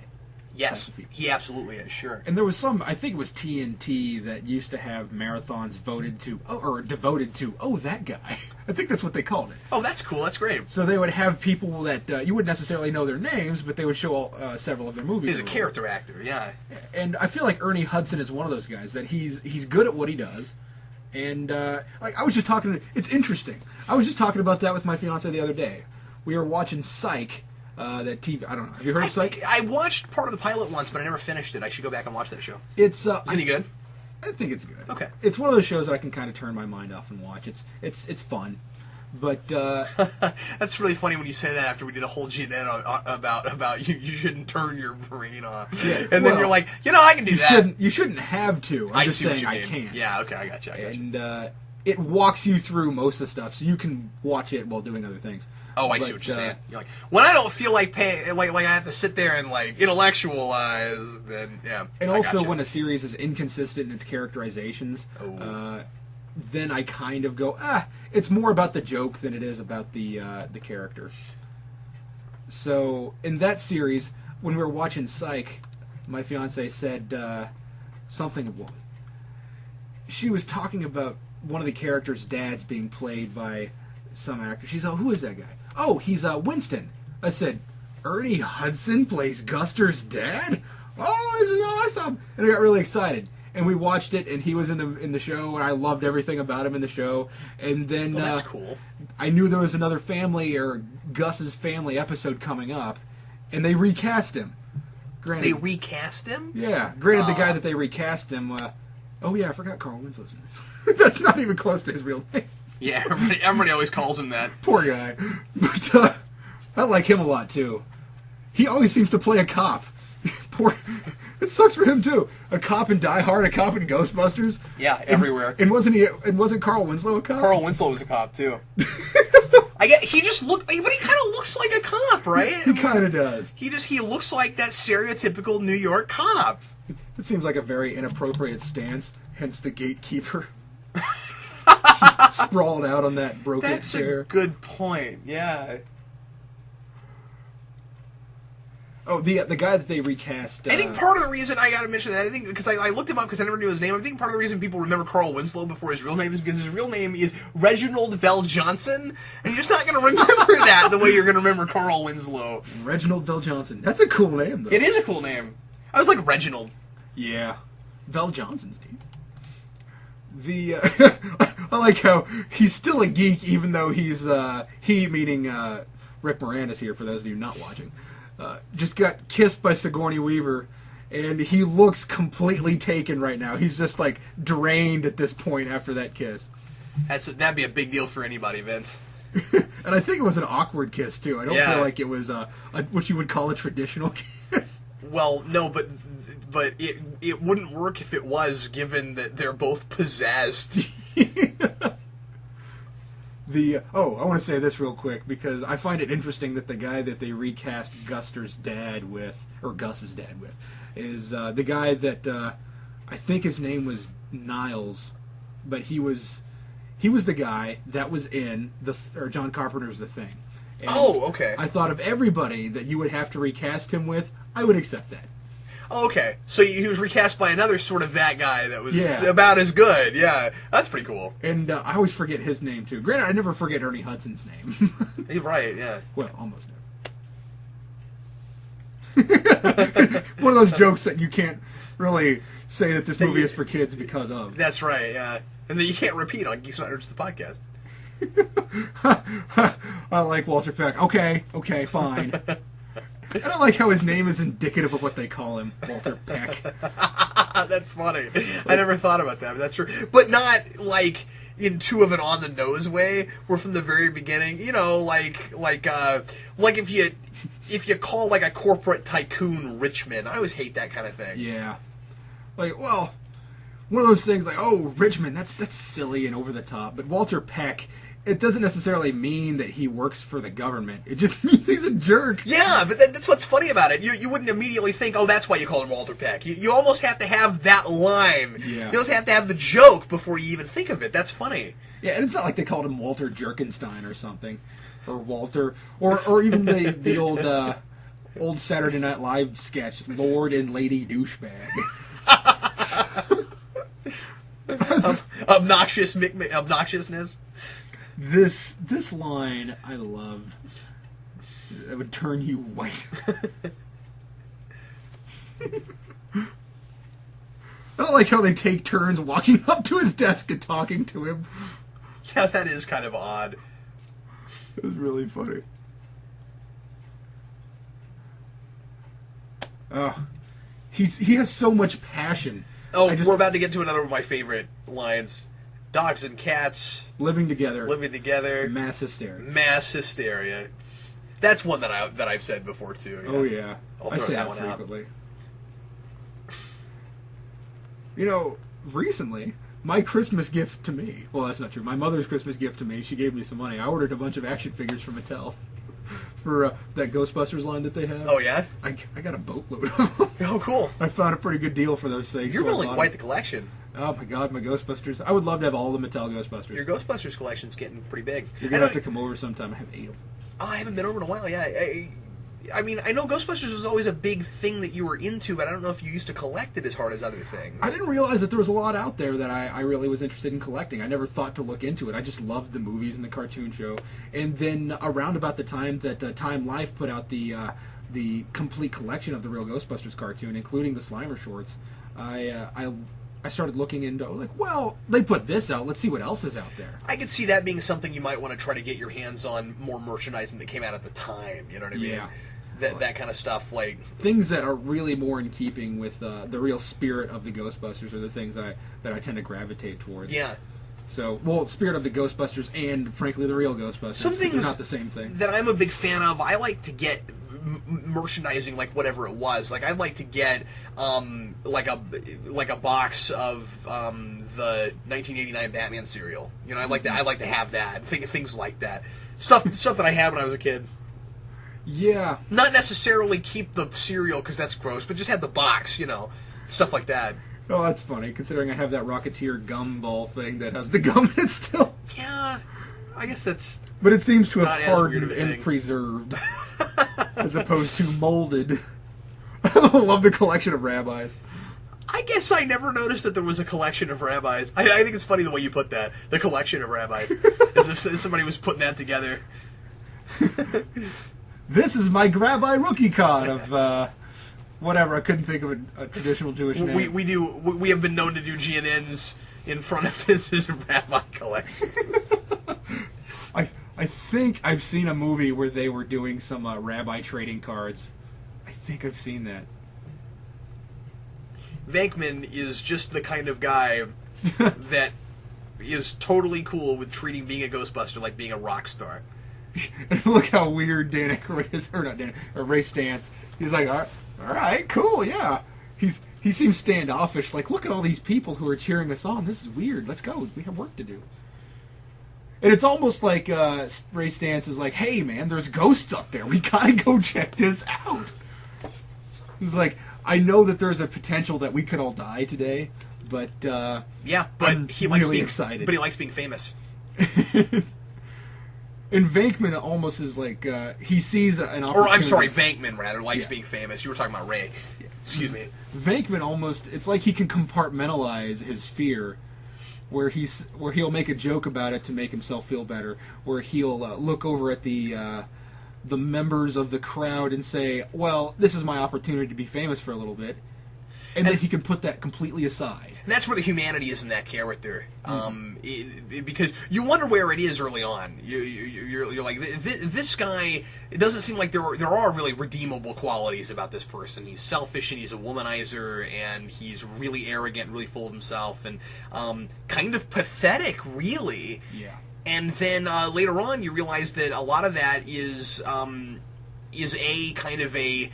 Yes, he absolutely is, sure. And there was I think it was TNT that used to have marathons devoted to, that guy. I think that's what they called it. Oh, that's cool. That's great. So they would have people that you wouldn't necessarily know their names, but they would show several of their movies. He's a character actor, yeah. And I feel like Ernie Hudson is one of those guys that he's good at what he does. And like I was just talking, it's interesting. I was just talking about that with my fiance the other day. We were watching Psych. That TV, I don't know. Have you heard of Psych? I watched part of the pilot once, but I never finished it. I should go back and watch that show. Is it any good? I think it's good. Okay. It's one of those shows that I can kind of turn my mind off and watch. It's fun, but that's really funny when you say that after we did a whole Janine about you shouldn't turn your brain off, and then you're like, I can do that. You shouldn't have to. I'm just saying I can. Yeah. Okay. I got you. And it walks you through most of the stuff, so you can watch it while doing other things. Oh, I see what you're saying. You're like, when I don't feel like paying, like I have to sit there and like intellectualize, then yeah. And also when a series is inconsistent in its characterizations, then I kind of go, it's more about the joke than it is about the character. So in that series, when we were watching Psych, my fiance said something. She was talking about one of the characters' dads being played by some actor. She's like, who is that guy? Oh, he's Winston. I said, Ernie Hudson plays Guster's dad? Oh, this is awesome! And I got really excited. And we watched it, and he was in the show, and I loved everything about him in the show. And then that's cool. I knew there was another family or Gus's family episode coming up, and they recast him. Granted, they recast him? Yeah. Granted, the guy that they recast him. I forgot Carl Winslow's in this. That's not even close to his real name. Yeah, everybody always calls him that. Poor guy. But I like him a lot, too. He always seems to play a cop. It sucks for him, too. A cop in Die Hard, a cop in Ghostbusters. Yeah, everywhere. And wasn't Carl Winslow a cop? Carl Winslow was a cop, too. He just looked, but he kind of looks like a cop, right? He kind of does. He looks like that stereotypical New York cop. It seems like a very inappropriate stance, hence the Gatekeeper. Sprawled out on that broken chair. That's a good point, yeah. Oh, the guy that they recast. I think part of the reason I got to mention that, I think, because I looked him up because I never knew his name. I think part of the reason people remember Carl Winslow before his real name is because his real name is Reginald Vell Johnson, and you're just not going to remember that the way you're going to remember Carl Winslow. Reginald Vell Johnson. That's a cool name, though. It is a cool name. I was like Reginald. Yeah, Vell Johnson's name. I like how he's still a geek, even though he's he meaning Rick Moranis here. For those of you not watching, just got kissed by Sigourney Weaver, and he looks completely taken right now. He's just like drained at this point after that kiss. That'd be a big deal for anybody, Vince. And I think it was an awkward kiss too. I don't feel like it was what you would call a traditional kiss. Well, no, but it wouldn't work if it was, given that they're both possessed. I want to say this real quick because I find it interesting that the guy that they recast Gus's dad with, is the guy that I think his name was Niles, but he was the guy that was in John Carpenter's The Thing. And okay. I thought of everybody that you would have to recast him with, I would accept that. Oh, okay. So he was recast by another sort of that guy that was about as good. Yeah, that's pretty cool. And I always forget his name, too. Granted, I never forget Ernie Hudson's name. You're right, yeah. Well, almost never. One of those jokes that you can't really say that this movie is for kids because of. That's right, yeah. And then you can't repeat on Geeks Not Nerds the podcast. I like Walter Peck. Okay, fine. I don't like how his name is indicative of what they call him, Walter Peck. That's funny. I never thought about that, but that's true. But not like in too of an on the nose way. Where from the very beginning, like if you if you call like a corporate tycoon Richmond. I always hate that kind of thing. Yeah. Like, well, one of those things like, oh, Richmond, that's silly and over the top. But Walter Peck, it doesn't necessarily mean that he works for the government. It just means he's a jerk. Yeah, but that's what's funny about it. You wouldn't immediately think, oh, that's why you call him Walter Peck. You almost have to have that line. Yeah. You almost have to have the joke before you even think of it. That's funny. Yeah, and it's not like they called him Walter Jerkenstein or something. Or Walter, or even the old Saturday Night Live sketch, Lord and Lady Douchebag. Obnoxiousness. This line I love. That would turn you white. I don't like how they take turns walking up to his desk and talking to him. Yeah, that is kind of odd. It was really funny. Oh, he has so much passion. Oh, we're about to get to another of my favorite lines. Dogs and cats living together. Mass hysteria. Mass hysteria. That's one that I've said before too. Yeah. Oh yeah, I'll I throw say that that one frequently. You know, recently, my Christmas gift to me, well, that's not true, my mother's Christmas gift to me, she gave me some money. I ordered a bunch of action figures from Mattel for that Ghostbusters line that they have. Oh, yeah? I got a boatload of them. Oh, cool. I found a pretty good deal for those things. You're building quite the collection. Oh, my God, my Ghostbusters. I would love to have all the Mattel Ghostbusters. Your Ghostbusters collection's getting pretty big. You're going to have to come over sometime. I have 8 of them. Oh, I haven't been over in a while, yeah. I mean, I know Ghostbusters was always a big thing that you were into, but I don't know if you used to collect it as hard as other things. I didn't realize that there was a lot out there that I really was interested in collecting. I never thought to look into it. I just loved the movies and the cartoon show. And then around about the time that Time Life put out the complete collection of the real Ghostbusters cartoon, including the Slimer shorts, I started looking into, like, well, they put this out. Let's see what else is out there. I could see that being something you might want to try to get your hands on, more merchandising that came out at the time. You know what I mean? Yeah. That kind of stuff, like things that are really more in keeping with the real spirit of the Ghostbusters are the things that I tend to gravitate towards. Yeah. So, well, spirit of the Ghostbusters and, frankly, the real Ghostbusters. Some things they're not the same thing. That I'm a big fan of. I like to get merchandising, like whatever it was. Like I'd like to get like a box of the 1989 Batman cereal. You know, I like to have that. Things like that. Stuff that I had when I was a kid. Yeah. Not necessarily keep the cereal because that's gross, but just have the box, you know, stuff like that. Oh, that's funny, considering I have that Rocketeer gumball thing that has the gum in it still. Yeah, I guess that's... But it seems to have not hardened and preserved, as opposed to molded. I love the collection of rabbis. I guess I never noticed that there was a collection of rabbis. I think it's funny the way you put that, the collection of rabbis, as if somebody was putting that together. This is my Rabbi Rookie card of, whatever, I couldn't think of a traditional Jewish name. We have been known to do GNNs in front of his rabbi collection. I think I've seen a movie where they were doing some rabbi trading cards. I think I've seen that. Venkman is just the kind of guy that is totally cool with treating being a Ghostbuster like being a rock star. Look how weird Dan Aykroyd is, or not Dan, or Ray Stantz. He's like, all right, cool, yeah. He seems standoffish. Like, look at all these people who are cheering us on. This is weird. Let's go. We have work to do. And it's almost like Ray Stantz is like, hey, man, there's ghosts up there. We gotta go check this out. He's like, I know that there's a potential that we could all die today, but yeah, but he likes being excited. But he likes being famous. And Venkman almost is like, he sees an opportunity. Or, I'm sorry, Venkman, rather, likes being famous. You were talking about Ray. Yeah. Excuse me. Venkman almost, it's like he can compartmentalize his fear, where he'll make a joke about it to make himself feel better, where he'll look over at the members of the crowd and say, well, this is my opportunity to be famous for a little bit. And then he can put that completely aside. And that's where the humanity is in that character, because you wonder where it is early on. You're like, this guy. It doesn't seem like there are really redeemable qualities about this person. He's selfish and he's a womanizer and he's really arrogant, and really full of himself, and kind of pathetic, really. Yeah. And then later on, you realize that a lot of that is a kind of a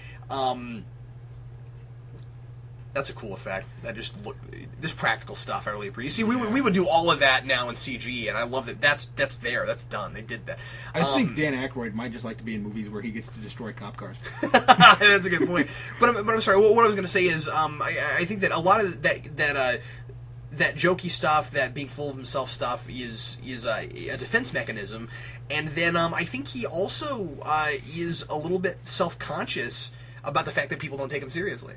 that's a cool effect. That just look this practical stuff I really appreciate. You see, we would do all of that now in CG, and I love that that's there, that's done. They did that. I think Dan Aykroyd might just like to be in movies where he gets to destroy cop cars. That's a good point. But I'm sorry. What I was going to say is I think that a lot of that jokey stuff, that being full of himself stuff, is a defense mechanism, and then I think he also is a little bit self-conscious about the fact that people don't take him seriously.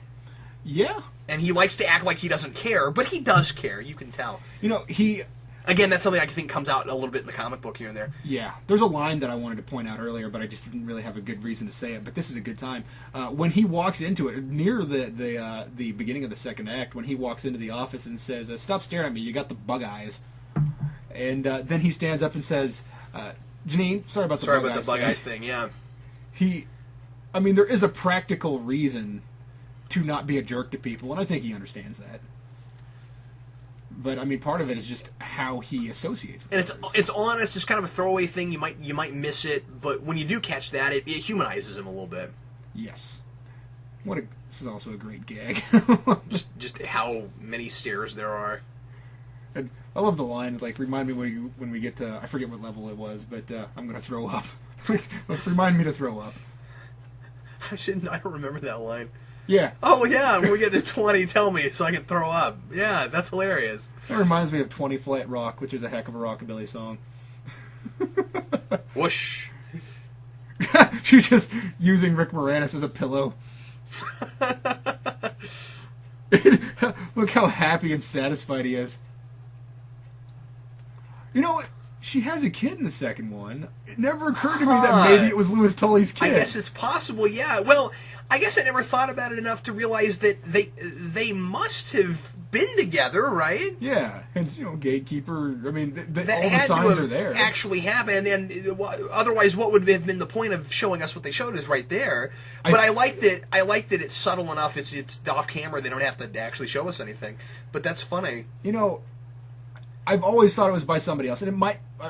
Yeah. And he likes to act like he doesn't care, but he does care. You can tell. Again, that's something I think comes out a little bit in the comic book here and there. Yeah. There's a line that I wanted to point out earlier, but I just didn't really have a good reason to say it. But this is a good time. When he walks into it, near the beginning of the second act, when he walks into the office and says, "Stop staring at me, you got the bug eyes." And then he stands up and says, "Janine, sorry about the bug eyes thing, yeah." There is a practical reason to not be a jerk to people, and I think he understands that. But part of it is just how he associates with and it's honest. It's kind of a throwaway thing. You might miss it, but when you do catch that, it humanizes him a little bit. Yes. This is also a great gag. just how many stairs there are. And I love the line. Remind me when we get to, I forget what level it was, but I'm gonna throw up. Remind me to throw up. I don't remember that line. Yeah. Oh, yeah, when we get to 20, tell me so I can throw up. Yeah, that's hilarious. That reminds me of 20 Flat Rock, which is a heck of a rockabilly song. Whoosh. She's just using Rick Moranis as a pillow. Look how happy and satisfied he is. She has a kid in the second one. It never occurred to me that maybe it was Louis Tully's kid. I guess it's possible, yeah. Well, I guess I never thought about it enough to realize that they must have been together, right? Yeah, and Gatekeeper. all the signs are there. Actually happened, and otherwise, what would have been the point of showing us what they showed is right there? But I like that. I like that it's subtle enough. It's off camera. They don't have to actually show us anything. But that's funny. I've always thought it was by somebody else, and it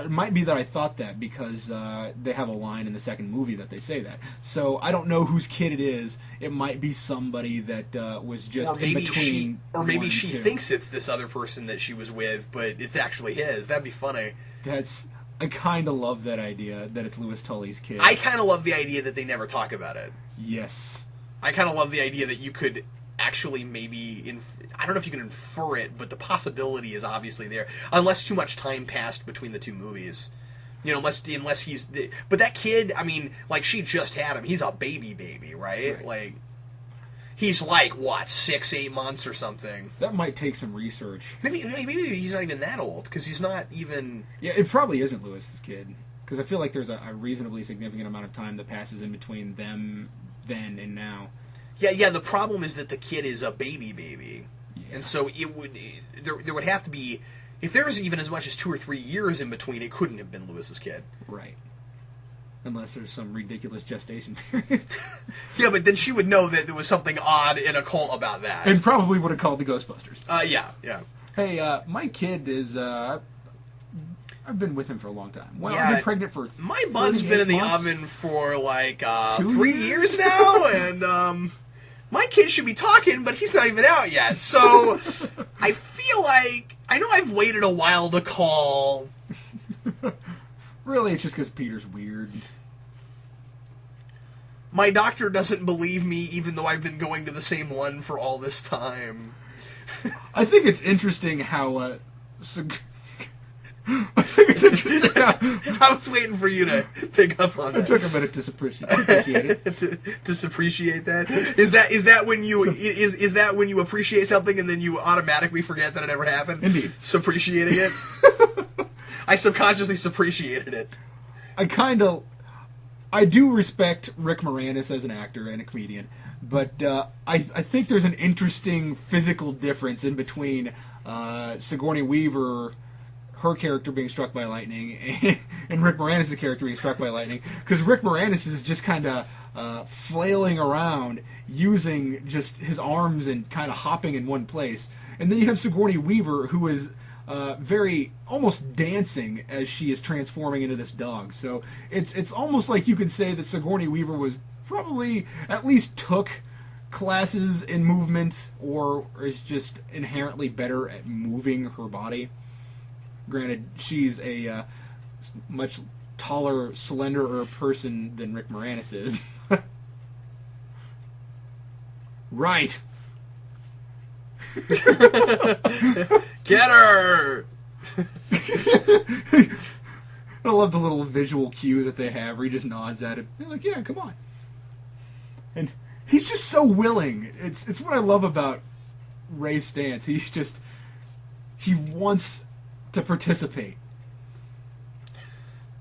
might be that I thought that because they have a line in the second movie that they say that. So I don't know whose kid it is. It might be somebody that was just in between. Or maybe she thinks it's this other person that she was with, but it's actually his. That'd be funny. I kind of love that idea that it's Louis Tully's kid. I kind of love the idea that they never talk about it. Yes. I kind of love the idea that you could actually maybe I don't know if you can infer it, but the possibility is obviously there, unless too much time passed between the two movies. Unless he's. But that kid, she just had him. He's a baby, right? He's 6-8 months or something. That might take some research. Maybe he's not even that old because he's not even. Yeah, it probably isn't Lewis's kid because I feel like there's a reasonably significant amount of time that passes in between them then and now. Yeah. The problem is that the kid is a baby, yeah. And so there would have to be, if there was even as much as 2 or 3 years in between, it couldn't have been Lewis's kid. Right. Unless there's some ridiculous gestation period. Yeah, but then she would know that there was something odd and occult about that, and probably would have called the Ghostbusters. Yeah. Hey, my kid is. I've been with him for a long time. Well, yeah, I've been pregnant for. My bud's been in the months. oven for 3 years now, and my kid should be talking, but he's not even out yet. So I feel like I know I've waited a while to call. Really, it's just because Peter's weird. My doctor doesn't believe me, even though I've been going to the same one for all this time. I think it's interesting how. I think it's interesting how. I was waiting for you to pick up on that. I took a minute to appreciate it. to appreciate that. Is that when you is that when you appreciate something and then you automatically forget that it ever happened? Indeed. Appreciating it. I subconsciously appreciated it. I do respect Rick Moranis as an actor and a comedian, but I think there's an interesting physical difference in between Sigourney Weaver, her character being struck by lightning, and Rick Moranis' character being struck by lightning, because Rick Moranis is just kind of flailing around, using just his arms and kind of hopping in one place. And then you have Sigourney Weaver, who is very almost dancing as she is transforming into this dog. So it's almost like you could say that Sigourney Weaver was probably at least took classes in movement or is just inherently better at moving her body. Granted, she's a much taller, slenderer person than Rick Moranis is. Right. Get her! I love the little visual cue that they have where he just nods at it. They're like, yeah, come on. And he's just so willing. It's what I love about Ray's stance. He wants to participate.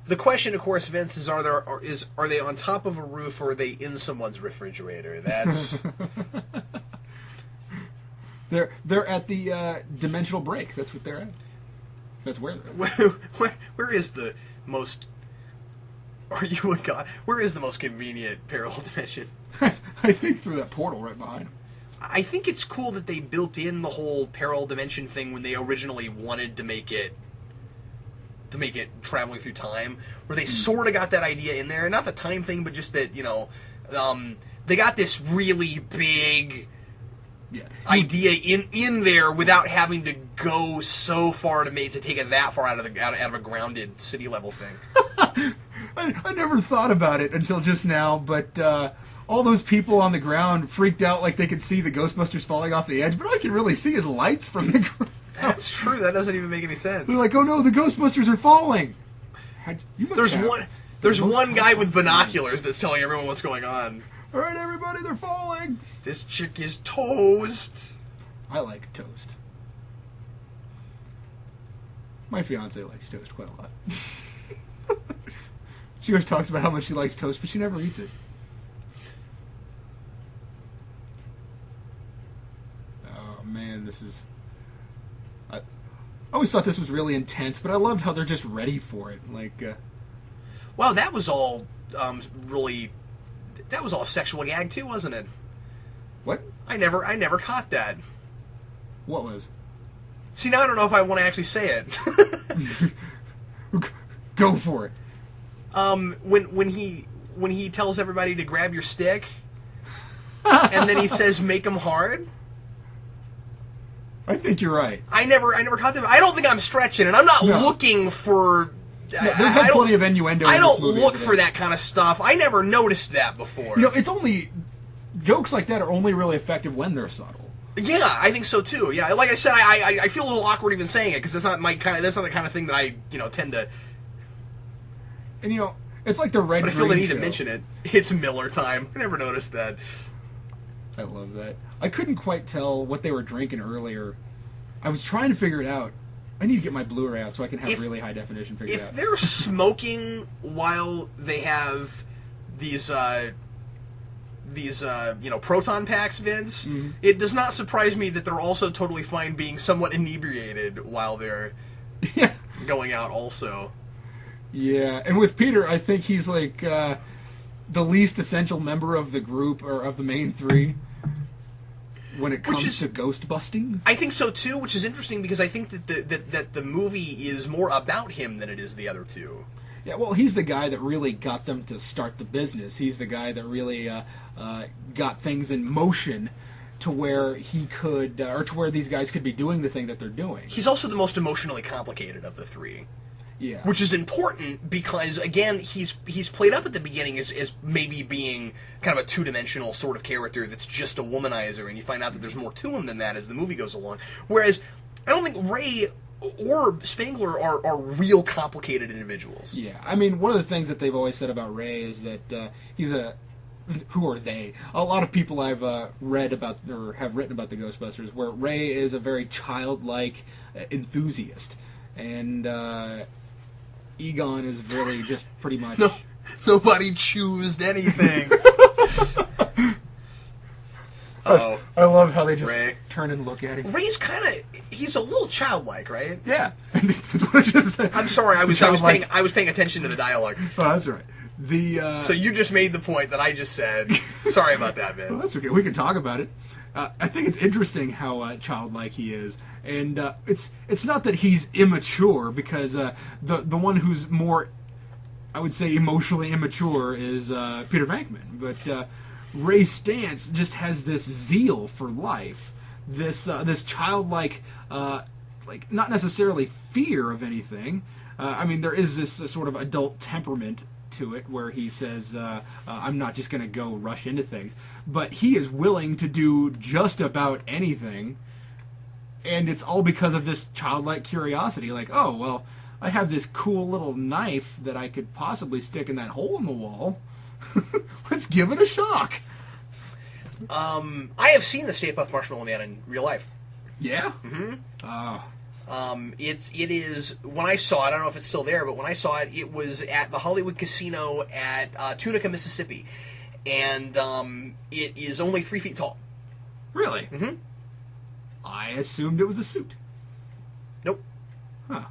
The question, of course, Vince, is are they on top of a roof or are they in someone's refrigerator? That's they're at the dimensional break. That's what they're at. That's where they're at. Where is the most? Are you a god? Where is the most convenient parallel dimension? I think through that portal right behind him. I think it's cool that they built in the whole parallel dimension thing when they originally wanted to make it traveling through time, where they sort of got that idea in there. Not the time thing, but just that, they got this really big idea in there without having to go so far to take it that far out of a grounded city level thing. I never thought about it until just now, but all those people on the ground freaked out like they could see the Ghostbusters falling off the edge, but all I can really see is lights from the ground. That's true. That doesn't even make any sense. They're like, oh no, the Ghostbusters are falling. There's one guy with binoculars that's telling everyone what's going on. All right, everybody, they're falling. This chick is toast. I like toast. My fiance likes toast quite a lot. She always talks about how much she likes toast, but she never eats it. Oh man, this is... I always thought this was really intense, but I loved how they're just ready for it. Like, wow, that was all really... That was all sexual gag too, wasn't it? What? I never caught that. What was? See, now I don't know if I want to actually say it. Go for it. When he tells everybody to grab your stick, and then he says, "Make them hard." I think you're right. I never caught that. I don't think I'm stretching, and I'm not looking for. No, there's been plenty of innuendo. I don't in this movie look for that kind of stuff. I never noticed that before. It's only jokes like that are only really effective when they're subtle. Yeah, I think so too. Yeah, like I said, I feel a little awkward even saying it because that's not the kind of thing that I tend to. And it's like the red. But I feel the need to mention it. It's Miller time. I never noticed that. I love that. I couldn't quite tell what they were drinking earlier. I was trying to figure it out. I need to get my Blu-ray out so I can have really high definition figured out. If they're smoking while they have these proton packs, Vince, it does not surprise me that they're also totally fine being somewhat inebriated while they're going out also. Yeah, and with Peter, I think he's like the least essential member of the group, or of the main three, when it comes to ghost busting. I think so too, which is interesting because I think that the movie is more about him than it is the other two. Yeah, well, he's the guy that really got them to start the business. He's the guy that really got things in motion to where he could, or to where these guys could be doing the thing that they're doing. He's also the most emotionally complicated of the three. Yeah. Which is important because, again, he's played up at the beginning as maybe being kind of a two-dimensional sort of character that's just a womanizer, and you find out that there's more to him than that as the movie goes along. Whereas, I don't think Ray or Spangler are real complicated individuals. Yeah, I mean, one of the things that they've always said about Ray is that he's a... Who are they? A lot of people I've read about, or have written about the Ghostbusters, where Ray is a very childlike enthusiast. And Egon is really just pretty much... No, nobody choosed anything. Oh, I love how they just turn and look at him. Ray's he's a little childlike, right? Yeah. That's what I just said. I'm sorry, I was paying attention to the dialogue. Oh, that's all right. So you just made the point that I just said. Sorry about that, Vince. Well, that's okay. We can talk about it. I think it's interesting how childlike he is, and it's not that he's immature, because the one who's more I would say, emotionally immature is Peter Venkman. But Ray Stantz just has this zeal for life, this childlike, like, not necessarily fear of anything. I mean, there is this sort of adult temperament to it where he says, I'm not just going to go rush into things. But he is willing to do just about anything, and it's all because of this childlike curiosity. Like, oh, well, I have this cool little knife that I could possibly stick in that hole in the wall. Let's give it a shock. I have seen the Stay Puft Marshmallow Man in real life. Yeah? Mm-hmm. Oh. It is, when I saw it, I don't know if it's still there, but when I saw it, it was at the Hollywood Casino at Tunica, Mississippi. And it is only 3 feet tall. Really? Mm-hmm. I assumed it was a suit. Nope. Huh.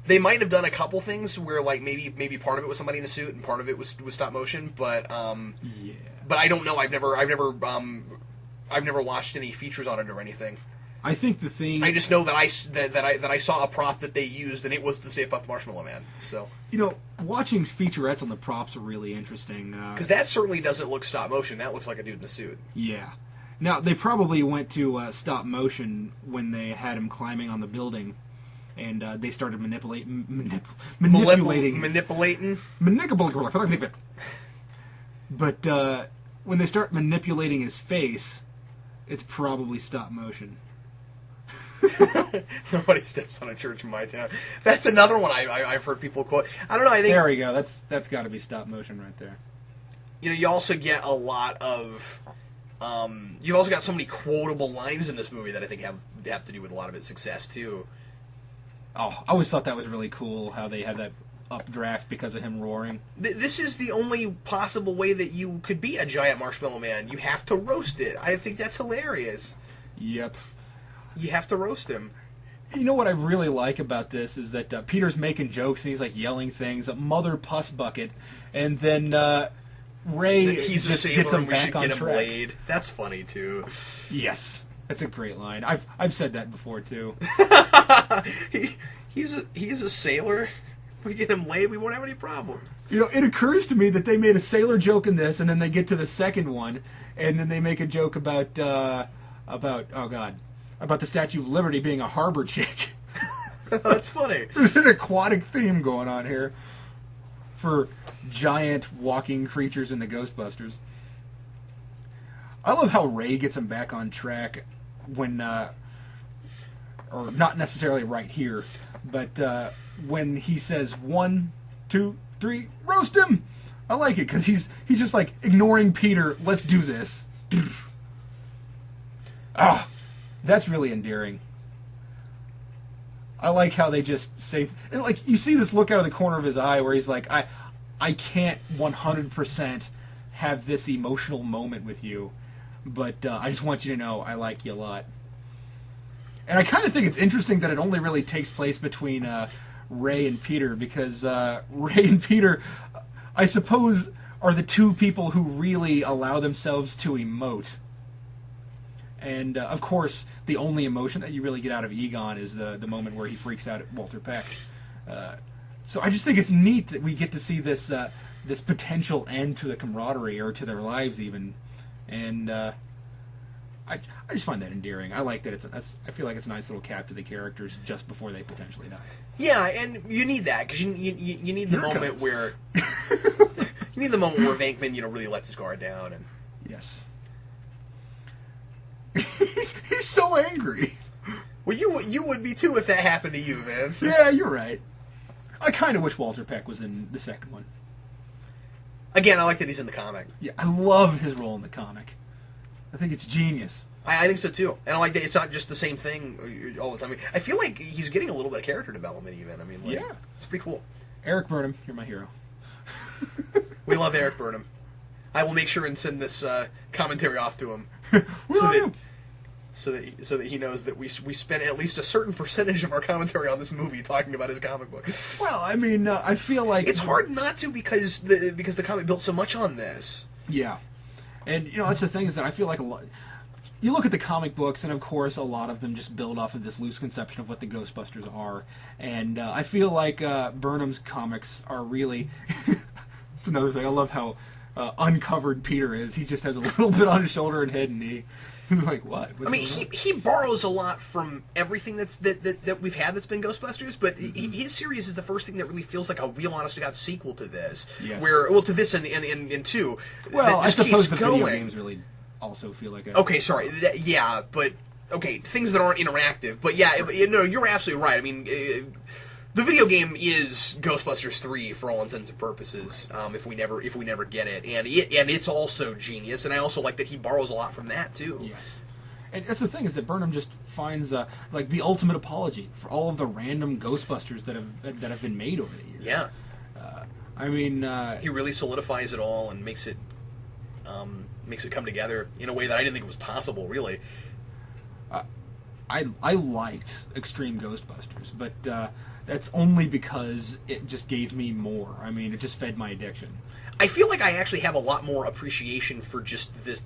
They might have done a couple things where, like, maybe part of it was somebody in a suit and part of it was stop motion, but yeah. But I don't know. I've never watched any features on it or anything. I think the thing... I just know that I saw a prop that they used, and it was the Stay Puft Marshmallow Man. So, you know, watching featurettes on the props are really interesting. Because that certainly doesn't look stop motion. That looks like a dude in a suit. Yeah. Now, they probably went to stop motion when they had him climbing on the building, and they started manipulating. But when they start manipulating his face, it's probably stop motion. Nobody steps on a church in my town. That's another one I've heard people quote. I don't know. I think there we go. That's got to be stop motion right there. You know, you also get a lot of. You've also got so many quotable lines in this movie that I think have to do with a lot of its success too. Oh, I always thought that was really cool how they had that updraft because of him roaring. This is the only possible way that you could be a giant marshmallow man. You have to roast it. I think that's hilarious. Yep. You have to roast him. You know what I really like about this is that Peter's making jokes and he's like yelling things, a mother puss bucket, and then Ray he's a sailor gets him and we back should on get him track. laid. That's funny too. Yes, that's a great line. I've said that before too. He's a sailor. If we get him laid, we won't have any problems. You know, it occurs to me that they made a sailor joke in this, and then they get to the second one, and then they make a joke about the Statue of Liberty being a harbor chick. That's funny. There's an aquatic theme going on here for giant walking creatures in the Ghostbusters. I love how Ray gets him back on track when, or not necessarily right here, but when he says 1, 2, 3, roast him. I like it because he's just like ignoring Peter. Let's do this. Ah. That's really endearing. I like how they just say... And like, you see this look out of the corner of his eye where he's like, I can't 100% have this emotional moment with you, but I just want you to know I like you a lot. And I kind of think it's interesting that it only really takes place between Ray and Peter, because Ray and Peter, I suppose, are the two people who really allow themselves to emote. And, of course, the only emotion that you really get out of Egon is the moment where he freaks out at Walter Peck. So I just think it's neat that we get to see this this potential end to the camaraderie, or to their lives even. And I just find that endearing. I like that I feel like it's a nice little cap to the characters just before they potentially die. Yeah, and you need that, because you need the moment where... you need the moment where Venkman, really lets his guard down. And yes. He's so angry. Well, you would be too if that happened to you, Vince. Yeah, you're right. I kind of wish Walter Peck was in the second one. Again, I like that he's in the comic. Yeah, I love his role in the comic. I think it's genius. I think so too, and I like that it's not just the same thing all the time. I feel like he's getting a little bit of character development, even. Yeah, it's pretty cool. Eric Burnham, you're my hero. We love Eric Burnham. I will make sure and send this commentary off to him. So that he knows that we spent at least a certain percentage of our commentary on this movie talking about his comic book. Well, I mean, I feel like it's hard not to because the comic built so much on this. Yeah, and that's the thing is that I feel like you look at the comic books, and of course, a lot of them just build off of this loose conception of what the Ghostbusters are. And I feel like Burnham's comics are really... That's another thing. I love how uncovered Peter is. He just has a little bit on his shoulder and head and knee. He's like, what? I mean, he borrows a lot from everything that we've had that's been Ghostbusters, but his series is the first thing that really feels like a real honest-to-God sequel to this. Yes. To this and 2. Well, I suppose the video games really also feel like a... Okay, sorry. But... Okay, things that aren't interactive. But yeah, you're absolutely right. I mean... the video game is Ghostbusters 3 for all intents and purposes. If we never get it, and it's also genius. And I also like that he borrows a lot from that too. Yes, and that's the thing, is that Burnham just finds like the ultimate apology for all of the random Ghostbusters that have been made over the years. Yeah, I mean, he really solidifies it all and makes it come together in a way that I didn't think was possible. Really, I liked Extreme Ghostbusters, but. That's only because it just gave me more. I mean, it just fed my addiction. I feel like I actually have a lot more appreciation for just this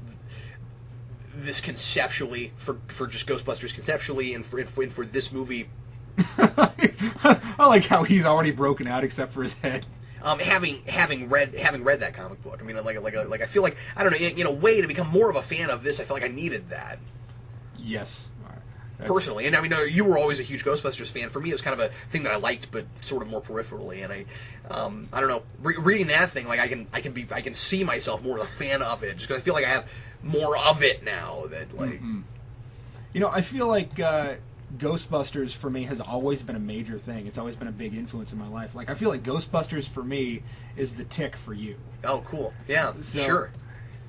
conceptually, for just Ghostbusters conceptually, and for this movie. I like how he's already broken out except for his head. Having read that comic book, I mean, like I feel like, I don't know, in a way, to become more of a fan of this, I feel like I needed that. Yes. Personally, and I mean, you were always a huge Ghostbusters fan. For me, it was kind of a thing that I liked, but sort of more peripherally. And I don't know, reading that thing, like I can see myself more as a fan of it, just because I feel like I have more of it now. That like, I feel like Ghostbusters for me has always been a major thing. It's always been a big influence in my life. Like I feel like Ghostbusters for me is the Tick for you. Oh, cool. Yeah, so, sure.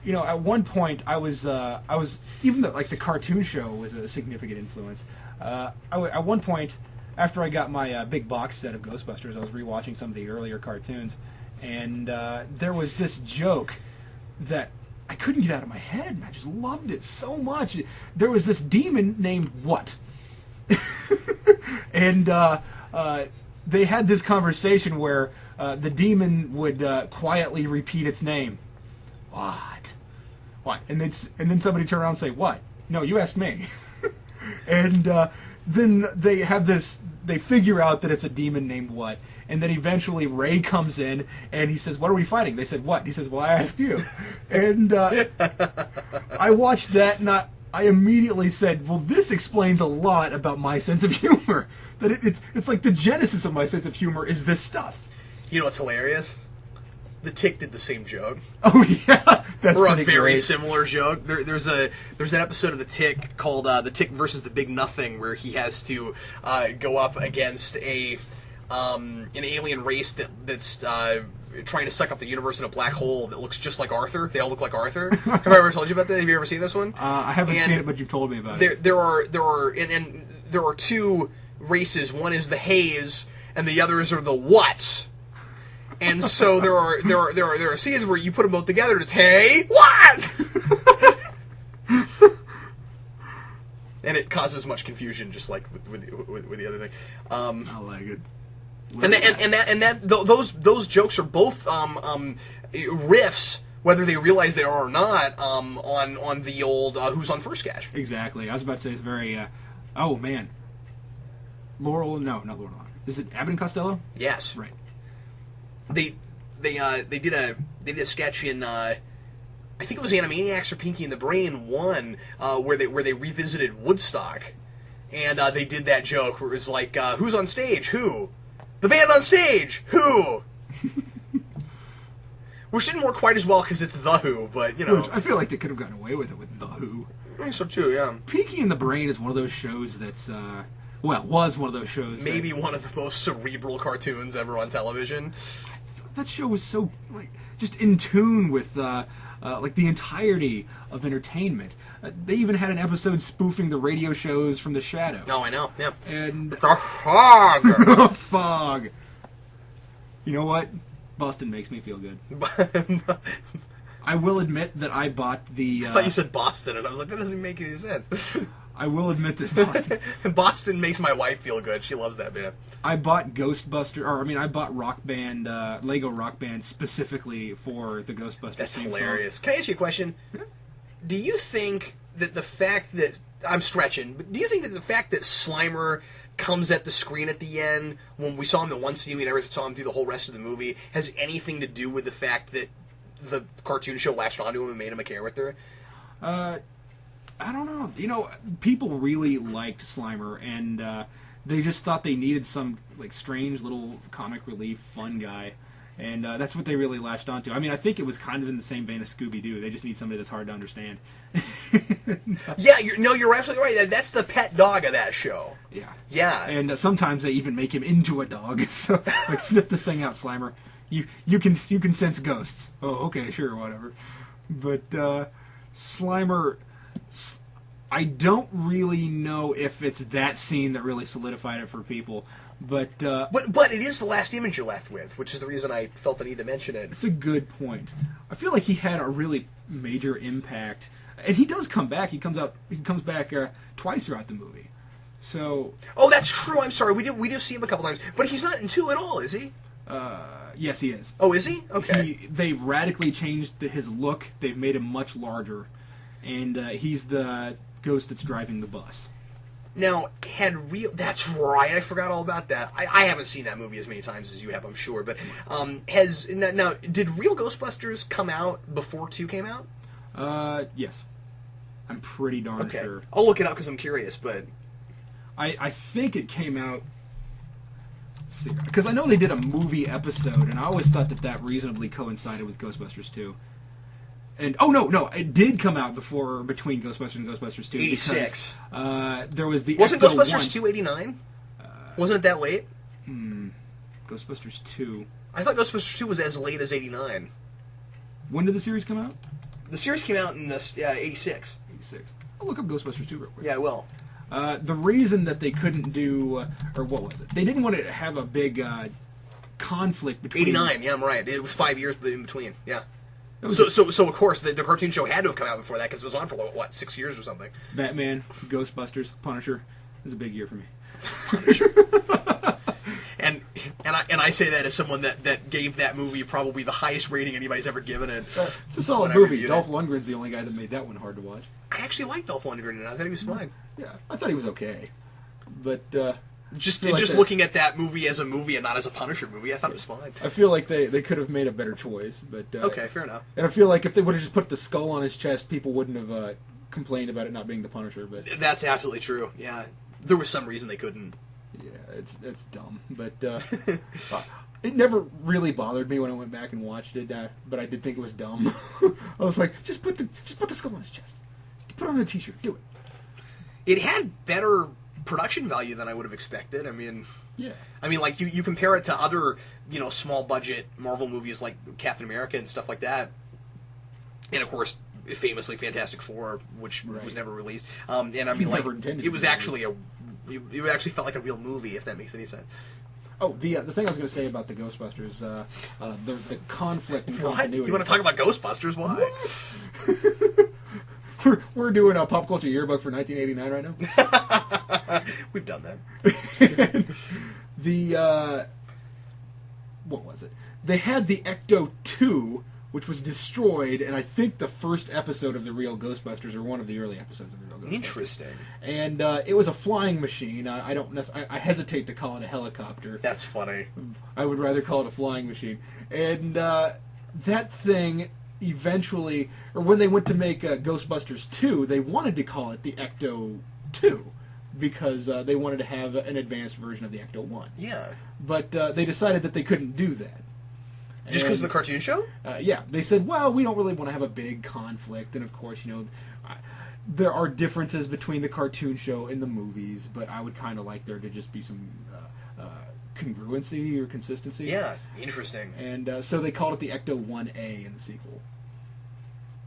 At one point, I was even the cartoon show was a significant influence. At one point, after I got my big box set of Ghostbusters, I was rewatching some of the earlier cartoons, and there was this joke that I couldn't get out of my head, and I just loved it so much. There was this demon named What? And they had this conversation where the demon would quietly repeat its name. What? And then somebody turn around and say, what? No, you asked me. And then they have this, they figure out that it's a demon named What? And then eventually Ray comes in and he says, what are we fighting? They said, what? He says, well, I asked you. And I watched that and I immediately said, well, this explains a lot about my sense of humor. That it's like the genesis of my sense of humor is this stuff. You know what's hilarious? The Tick did the same joke. Oh yeah, that's or pretty a very great. Similar joke. There's an episode of The Tick called "The Tick versus the Big Nothing," where he has to go up against an alien race that's trying to suck up the universe in a black hole that looks just like Arthur. They all look like Arthur. Have I ever told you about that? Have you ever seen this one? I haven't seen it, but you've told me about it. There are two races. One is the Haze, and the others are the Whats. And so there are scenes where you put them both together and it's, hey, what? And it causes much confusion, just like with the other thing. I like it. Those jokes are both riffs, whether they realize they are or not, on the old Who's on First Cash. Exactly. I was about to say it's very. Oh man, not Laurel. Is it Abbott and Costello? Yes. Right. They did a sketch in I think it was Animaniacs or Pinky and the Brain 1 where they revisited Woodstock, and they did that joke where it was like who's on stage? Who? The band on stage? Who? Which didn't work quite as well because it's The Who, but you know. Which I feel like they could have gotten away with it with The Who. I think so too, yeah. Pinky and the Brain is one of those shows that's was one of those shows. Maybe one of the most cerebral cartoons ever on television. That show was so just in tune with the entirety of entertainment. They even had an episode spoofing the radio shows from The Shadow. Oh, I know. Yeah. And the fog. The fog. You know what? Boston makes me feel good. I will admit that I bought the. I thought you said Boston, and I was like, that doesn't make any sense. I will admit that Boston. Boston makes my wife feel good. She loves that band. I bought I bought Rock Band, Lego Rock Band specifically for the Ghostbusters. That's theme hilarious. song. Can I ask you a question? Yeah. Do you think that the fact that I'm stretching, but do you think that the fact that Slimer comes at the screen at the end when we saw him in one scene, we never saw him through the whole rest of the movie, has anything to do with the fact that the cartoon show latched onto him and made him a character? I don't know. You know, people really liked Slimer, and they just thought they needed some like strange little comic relief fun guy, and that's what they really latched onto. I mean, I think it was kind of in the same vein as Scooby-Doo. They just need somebody that's hard to understand. Yeah, you're absolutely right. That's the pet dog of that show. Yeah. Yeah. And sometimes they even make him into a dog. So, like, sniff this thing out, Slimer. You can sense ghosts. Oh, okay, sure, whatever. But Slimer, I don't really know if it's that scene that really solidified it for people. But it is the last image you're left with, which is the reason I felt the need to mention it. It's a good point. I feel like he had a really major impact, and he does come back. He comes back twice throughout the movie. So. Oh, that's true. I'm sorry. We do see him a couple times, but he's not in 2 at all, is he? Yes, he is. Oh, is he? Okay. They've radically changed his look. They've made him much larger, and he's the ghost that's driving the bus. Now, that's right. I forgot all about that. I haven't seen that movie as many times as you have, I'm sure. But did Real Ghostbusters come out before 2 came out? Yes. I'm pretty darn sure. I'll look it up because I'm curious, but I think it came out. Let's see, because I know they did a movie episode, and I always thought that reasonably coincided with Ghostbusters 2. And no, it did come out between Ghostbusters and Ghostbusters 2. 86. Because, there was the Wasn't Ecto Ghostbusters 2 89? Wasn't it that late? Ghostbusters 2. I thought Ghostbusters 2 was as late as 89. When did the series come out? The series came out in 86. 86. I'll look up Ghostbusters 2 real quick. Yeah, I will. The reason that they couldn't do, or what was it? They didn't want to have a big conflict between. 89. Yeah, I'm right. It was 5 years in between. Yeah. So of course the cartoon show had to have come out before that because it was on for 6 years or something. Batman, Ghostbusters, Punisher. It was a big year for me. Punisher. and I say that as someone that gave that movie probably the highest rating anybody's ever given it. It's a solid movie. Dolph Lundgren's the only guy that made that one hard to watch. I actually liked Dolph Lundgren, and I thought he was fine. Yeah, I thought he was okay, but just looking at that movie as a movie and not as a Punisher movie, I thought it was fine. I feel like they could have made a better choice, but okay, fair enough. And I feel like if they would have just put the skull on his chest, people wouldn't have complained about it not being the Punisher. But that's absolutely true. Yeah, there was some reason they couldn't. Yeah, it's dumb, but it never really bothered me when I went back and watched it. But I did think it was dumb. I was like, just put the skull on his chest. Put it on a T-shirt. Do it. It had better production value than I would have expected. I mean, yeah. I mean, like you compare it to other small budget Marvel movies like Captain America and stuff like that, and of course, famously Fantastic Four, which was never released. And I mean, like it was actually it actually felt like a real movie, if that makes any sense. Oh, the thing I was going to say about the Ghostbusters, the conflict and continuity. What? You want to talk about Ghostbusters? Why? We're doing a pop culture yearbook for 1989 right now. We've done that. What was it? They had the Ecto 2, which was destroyed, and I think the first episode of the Real Ghostbusters, or one of the early episodes of the Real Ghostbusters. Interesting. And it was a flying machine. I hesitate to call it a helicopter. That's funny. I would rather call it a flying machine. And that thing eventually, or when they went to make Ghostbusters 2, they wanted to call it the Ecto 2 because they wanted to have an advanced version of the Ecto 1. Yeah. But they decided that they couldn't do that. Just because of the cartoon show? Yeah. They said, well, we don't really want to have a big conflict. And, of course, there are differences between the cartoon show and the movies, but I would kind of like there to just be some congruency or consistency. Yeah, interesting. And so they called it the Ecto 1A in the sequel.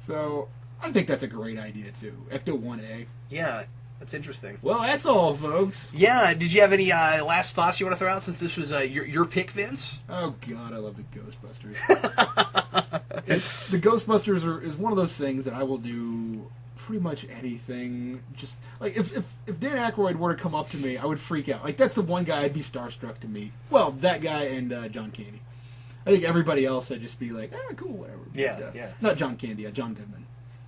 So I think that's a great idea, too. Ecto 1A. Yeah, that's interesting. Well, that's all, folks. Yeah, did you have any last thoughts you want to throw out since this was your pick, Vince? Oh, God, I love the Ghostbusters. The Ghostbusters is one of those things that I will do pretty much anything. Just like if Dan Aykroyd were to come up to me, I would freak out. Like that's the one guy I'd be starstruck to meet. Well, that guy and John Candy. I think everybody else I'd just be like, cool, whatever. Yeah, but, yeah. Not John Candy, John Goodman.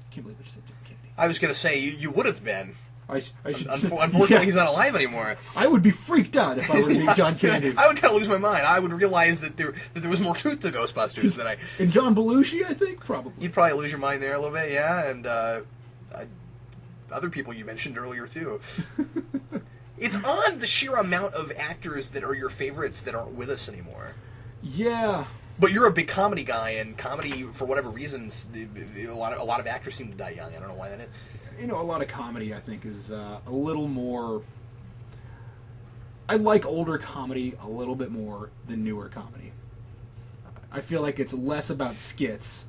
Can't believe I just said John Candy. I was going to say, you would have been. I should, Unfortunately, he's not alive anymore. I would be freaked out if I were to be John Candy. I would kind of lose my mind. I would realize that there was more truth to Ghostbusters than I... And John Belushi, I think, probably. You'd probably lose your mind there a little bit, yeah, and other people you mentioned earlier, too. It's odd, the sheer amount of actors that are your favorites that aren't with us anymore. Yeah. But you're a big comedy guy, and comedy, for whatever reasons, a lot of actors seem to die young. I don't know why that is. You know, a lot of comedy, I think, is a little more... I like older comedy a little bit more than newer comedy. I feel like it's less about skits.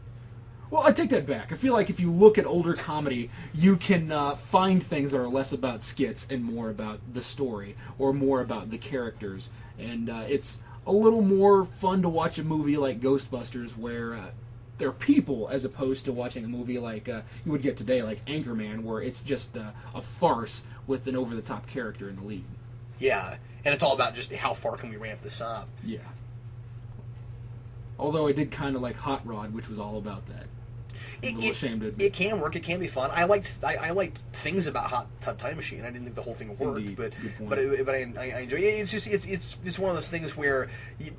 Well, I take that back. I feel like if you look at older comedy, you can find things that are less about skits and more about the story, or more about the characters. And it's a little more fun to watch a movie like Ghostbusters, where... they're people, as opposed to watching a movie like you would get today, like Anchorman, where it's just a farce with an over-the-top character in the lead. Yeah, and it's all about just how far can we ramp this up. Yeah. Although I did kind of like Hot Rod, which was all about that. It can work. It can be fun. I liked things about Hot Tub Time Machine. I didn't think the whole thing worked, Indeed. but I enjoy it. It's one of those things where,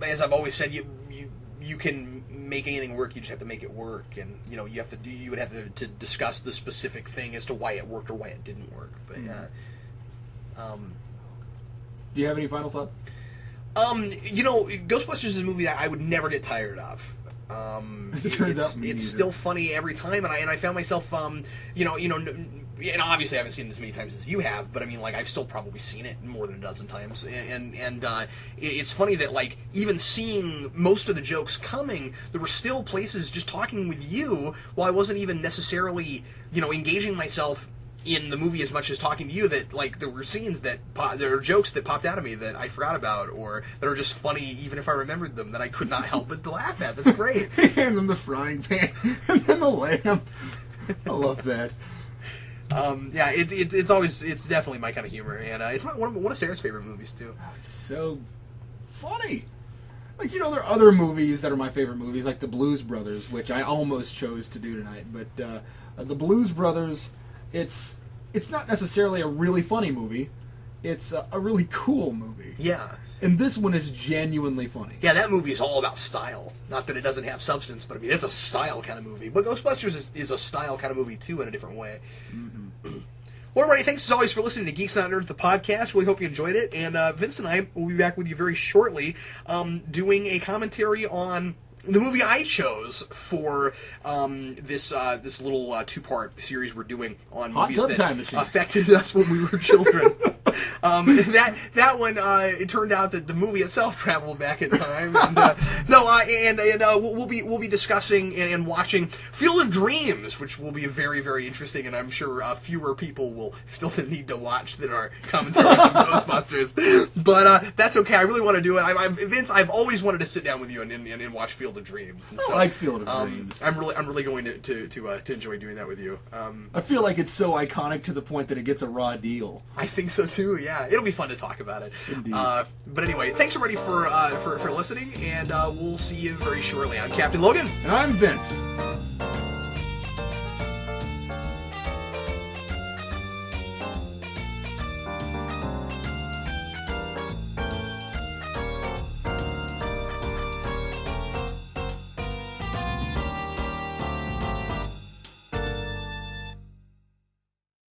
as I've always said, you can make anything work. You just have to make it work, and you would have to discuss the specific thing as to why it worked or why it didn't work. But yeah. Do you have any final thoughts? Ghostbusters is a movie that I would never get tired of. As it turns out, it's still funny every time, and I found myself, and obviously I haven't seen it as many times as you have, but I mean, like, I've still probably seen it more than a dozen times, and it's funny that, like, even seeing most of the jokes coming, there were still places just talking with you while I wasn't even necessarily, engaging myself in the movie as much as talking to you, that, like, there were scenes that there are jokes that popped out of me that I forgot about, or that are just funny even if I remembered them, that I could not help but to laugh at. That's great. He hands him the frying pan and then the lamb. I love that. Yeah, it's definitely my kind of humor, and it's one of Sarah's favorite movies too. It's so funny. Like, there are other movies that are my favorite movies, like The Blues Brothers, which I almost chose to do tonight, but The Blues Brothers, it's not necessarily a really funny movie. It's a really cool movie. Yeah. And this one is genuinely funny. Yeah, that movie is all about style. Not that it doesn't have substance, but I mean, it's a style kind of movie. But Ghostbusters is a style kind of movie, too, in a different way. Mm-hmm. Well, everybody, thanks as always for listening to Geeks Not Nerds, the podcast. Really hope you enjoyed it. And Vince and I will be back with you very shortly, doing a commentary on the movie I chose for this little two-part series we're doing on movies that affected us when we were children. That one, it turned out that the movie itself traveled back in time. And, we'll be discussing and watching Field of Dreams, which will be very, very interesting, and I'm sure fewer people will feel the need to watch than our commentary on Ghostbusters. But that's okay. I really want to do it. Vince, I've always wanted to sit down with you and watch Field of Dreams. And so, I like Field of Dreams. I'm really going to enjoy doing that with you. I feel like it's so iconic to the point that it gets a raw deal. I think so too. Yeah, it'll be fun to talk about it. Indeed. But anyway, thanks everybody for listening, and we'll see you very shortly. I'm Captain Logan, and I'm Vince.